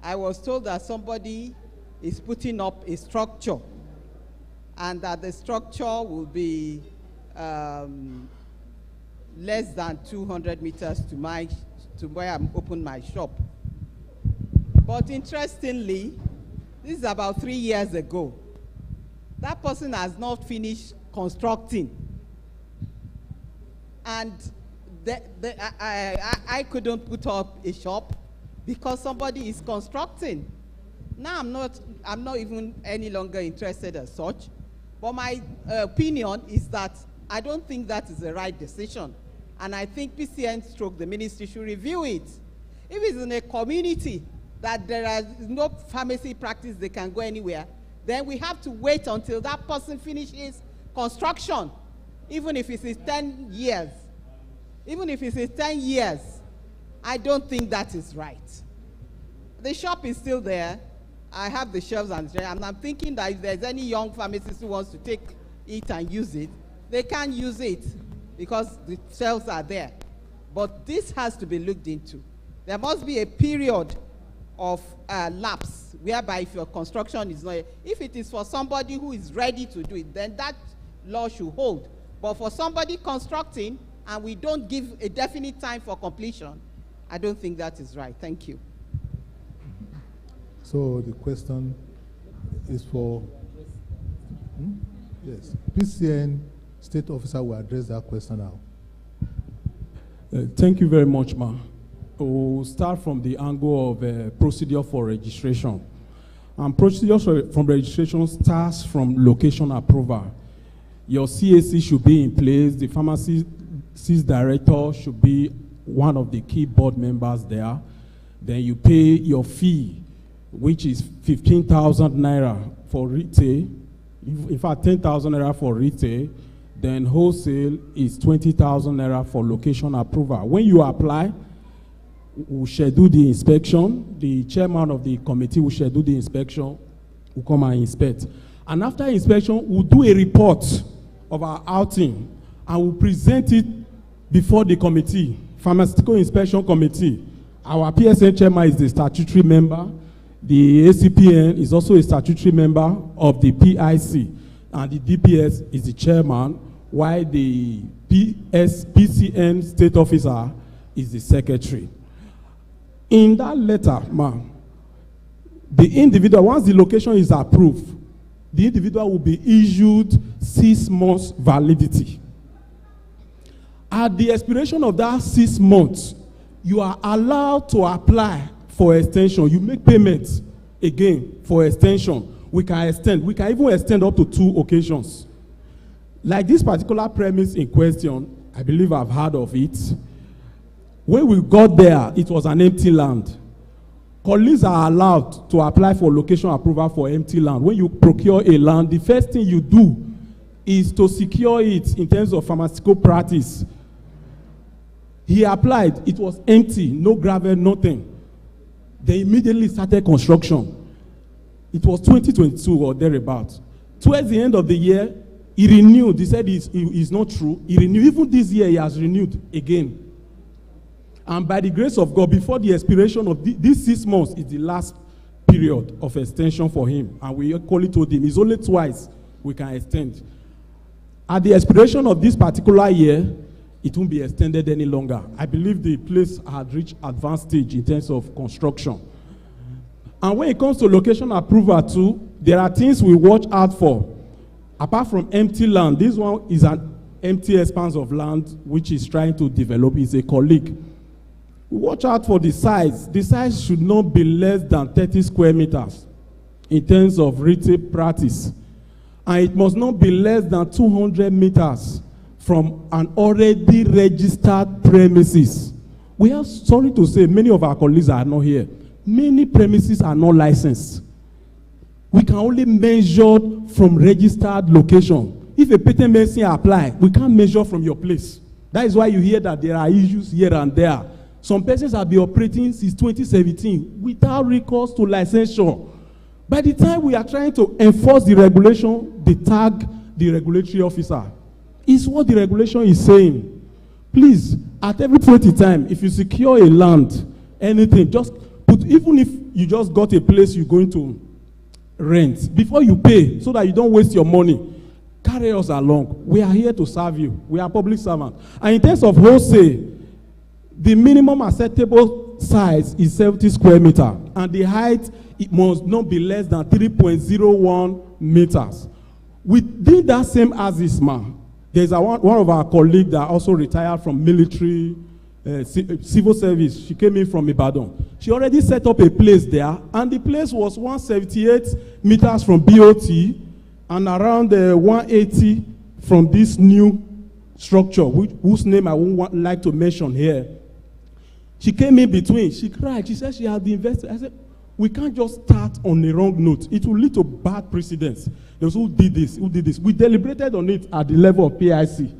I was told that somebody is putting up a structure, and that the structure will be less than 200 meters to where I'm open my shop. But interestingly, this is about 3 years ago. That person has not finished constructing. And I couldn't put up a shop because somebody is constructing. Now I'm not even any longer interested as such. But my opinion is that I don't think that is the right decision. And I think PCN / the ministry should review it. If it's in a community that there is no pharmacy practice, they can go anywhere, then we have to wait until that person finishes construction, even if it's 10 years. Even if it's 10 years, I don't think that is right. The shop is still there, I have the shelves and I'm thinking that if there's any young pharmacist who wants to take it and use it, they can use it because the shelves are there. But this has to be looked into. There must be a period of lapse whereby if your construction is not, if it is for somebody who is ready to do it, then that law should hold. But for somebody constructing and we don't give a definite time for completion, I don't think that is right. Thank you. So the question is for, yes, PCN State Officer will address that question now. Thank you very much, ma. We'll start from the angle of procedure for registration. And procedure from registration starts from location approval. Your CAC should be in place. The pharmacist director should be one of the key board members there. Then you pay your fee, which is 15,000 naira for retail. In fact, 10,000 naira for retail. Then wholesale is 20,000 naira for location approval. When you apply, we'll schedule the inspection. The chairman of the committee will schedule the inspection. We'll come and inspect. And after inspection, we'll do a report of our outing and we'll present it before the committee, Pharmaceutical Inspection Committee. Our PSN chairman is the statutory member. The ACPN is also a statutory member of the PIC. And the DPS is the chairman, while the PCN state officer is the secretary. In that letter, ma'am, the individual, once the location is approved, the individual will be issued 6 months validity. At the expiration of that 6 months, you are allowed to apply for extension. You make payments again for extension. We can extend. We can even extend up to 2 occasions. Like this particular premise in question, I believe I've heard of it. When we got there, it was an empty land. Colleagues are allowed to apply for location approval for empty land. When you procure a land, the first thing you do is to secure it in terms of pharmaceutical practice. He applied, it was empty, no gravel, nothing. They immediately started construction. It was 2022 or thereabouts. Towards the end of the year, he renewed. He said it's not true. He renewed. Even this year, he has renewed again. And by the grace of God, before the expiration of these 6 months is the last period of extension for him. And we equally told him, it's only twice we can extend. At the expiration of this particular year, it won't be extended any longer. I believe the place had reached advanced stage in terms of construction. And when it comes to location approval too, there are things we watch out for. Apart from empty land, this one is an empty expanse of land which is trying to develop. It's a colleague. Watch out for the size. The size should not be less than 30 square meters in terms of retail practice. And it must not be less than 200 meters from an already registered premises. We are sorry to say many of our colleagues are not here. Many premises are not licensed. We can only measure from registered location. If a patent medicine apply, we can't measure from your place. That is why you hear that there are issues here and there. Some persons have been operating since 2017 without recourse to licensure. By the time we are trying to enforce the regulation, they tag the regulatory officer. It's what the regulation is saying. Please, at every point in time, if you secure a land, anything, just put, even if you just got a place you're going to rent, before you pay, so that you don't waste your money, carry us along. We are here to serve you. We are public servants. And in terms of wholesale, the minimum acceptable size is 70 square meters, and the height, it must not be less than 3.01 meters. Within that same ASISMA, there's one of our colleagues that also retired from military civil service. She came in from Ibadan. She already set up a place there, and the place was 178 meters from BOT and around 180 from this new structure, whose name I won't like to mention here. She came in between. She cried. She said she had been invested. I said, we can't just start on the wrong note. It will lead to bad precedents. Those who did this, who did this. We deliberated on it at the level of PIC.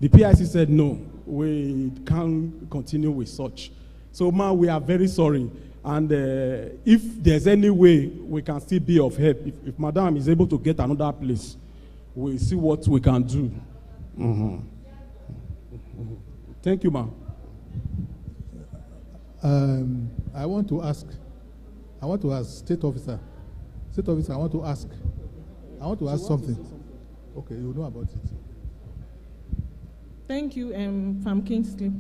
The PIC said, no, we can't continue with such. So, ma, we are very sorry. And if there's any way we can still be of help, if Madam is able to get another place, we'll see what we can do. Thank you, ma'am. I want to ask, State Officer, I want to ask something. Okay, you know about it. Thank you, Kingsley.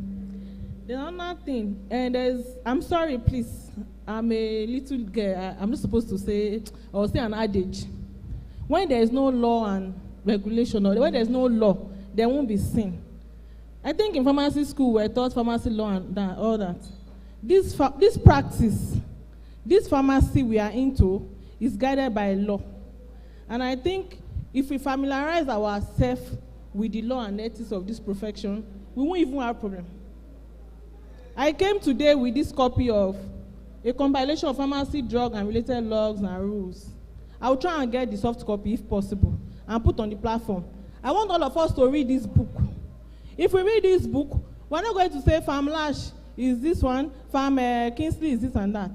There's another thing, and I'm sorry, please. I'm a little girl. I'm not supposed to say, or say an adage. When there is no law and regulation, or when there's no law, there won't be sin. I think in pharmacy school, we're taught pharmacy law and all that. This practice, this pharmacy we are into, is guided by law. And I think if we familiarize ourselves with the law and ethics of this profession, we won't even have a problem. I came today with this copy of a compilation of pharmacy, drug, and related laws and rules. I will try and get the soft copy if possible and put on the platform. I want all of us to read this book. If we read this book, we're not going to say Pharmlash is this one, Kingsley is this and that.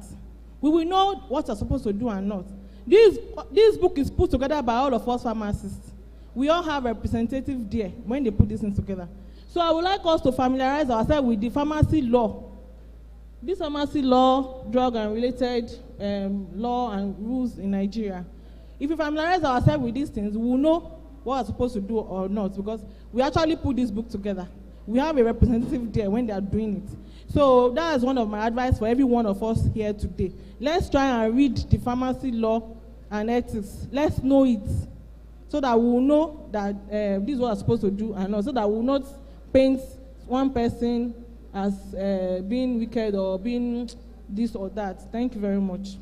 We will know what we're supposed to do and not. This book is put together by all of us pharmacists. We all have representatives there when they put this thing together. So I would like us to familiarize ourselves with the pharmacy law. This pharmacy law, drug and related law and rules in Nigeria. If we familiarize ourselves with these things, we will know what we're supposed to do or not, because we actually put this book together. We have a representative there when they are doing it. So that is one of my advice for every one of us here today. Let's try and read the pharmacy law and ethics. Let's know it, so that we will know that this is what we're supposed to do, and also that we will not paint one person as being wicked or being this or that. Thank you very much.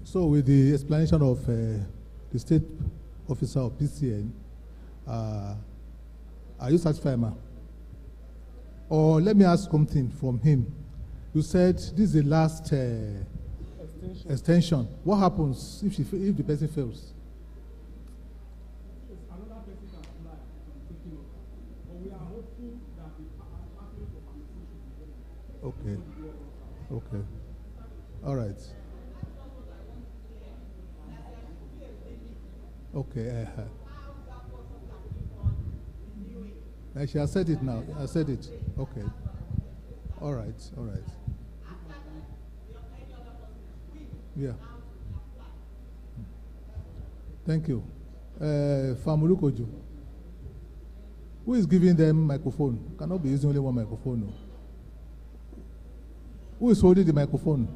So with the explanation of the State Officer of PCN, are you satisfied, ma'am? Or let me ask something from him. You said this is the last extension. What happens if the person fails? Okay. Okay. All right. Okay. She has said it now. I said it. Okay. All right. All right. Yeah. Thank you. Famulukoju. Who is giving them microphone? Cannot be using only one microphone. No. Who is holding the microphone?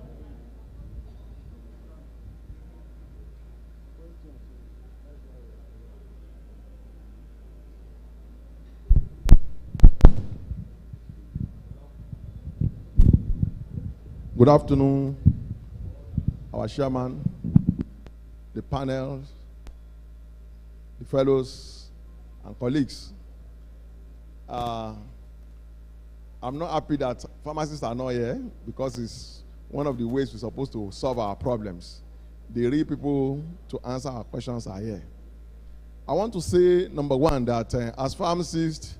Good afternoon, our chairman, the panels, the fellows, and colleagues. I'm not happy that pharmacists are not here, because it's one of the ways we're supposed to solve our problems. The real people to answer our questions are here. I want to say, number one, that as pharmacists,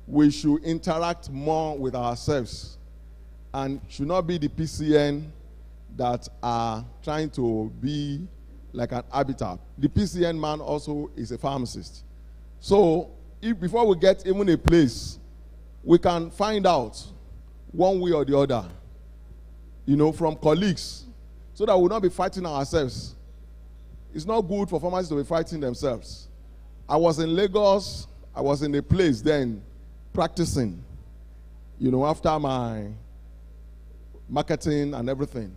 we should interact more with ourselves, and should not be the PCN that are trying to be like an habitat. The PCN man also is a pharmacist. So if before we get even a place, we can find out one way or the other, from colleagues, so that we'll not be fighting ourselves. It's not good for pharmacists to be fighting themselves. I was in Lagos, I was in a place then practicing, after my marketing and everything.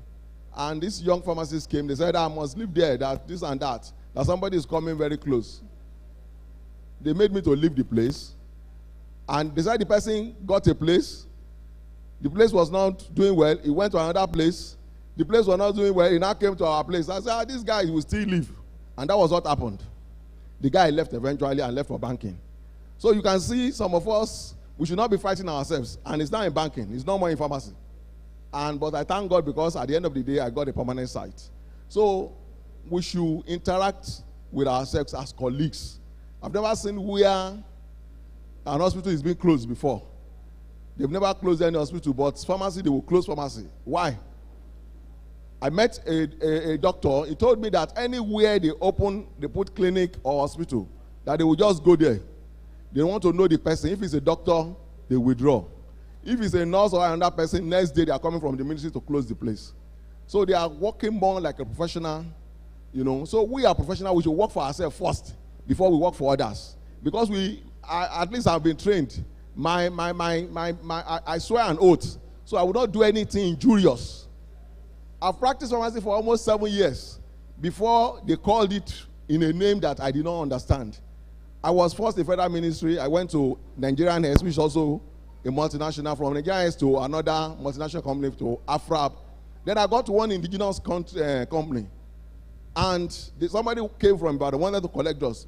And these young pharmacists came, they said, I must live there, that this and that somebody is coming very close. They made me to leave the place, and they said the person got a place. The place was not doing well. He went to another place. The place was not doing well. He now came to our place. I said, this guy will still live. And that was what happened. The guy left eventually and left for banking. So you can see some of us, we should not be fighting ourselves. And it's not in banking. It's no more in pharmacy. But I thank God, because at the end of the day, I got a permanent site. So we should interact with ourselves as colleagues. I've never seen where an hospital is being closed before. They've never closed any hospital, but pharmacy, they will close pharmacy. Why? I met a doctor. He told me that anywhere they put clinic or hospital, that they will just go there. They want to know the person. If it's a doctor, they withdraw. If it's a nurse or another person, next day they are coming from the ministry to close the place. So they are working more like a professional, you know. So we are professional. We should work for ourselves first before we work for others. Because at least I've been trained. I swear an oath. So I will not do anything injurious. I've practiced pharmacy for almost 7 years before they called it in a name that I did not understand. I was first in federal ministry. I went to Nigerian Health, which is also a multinational, from Nigerian Health to another multinational company, to AFRAP. Then I got to one indigenous company. And somebody came from Ibadan, wanted to collect us.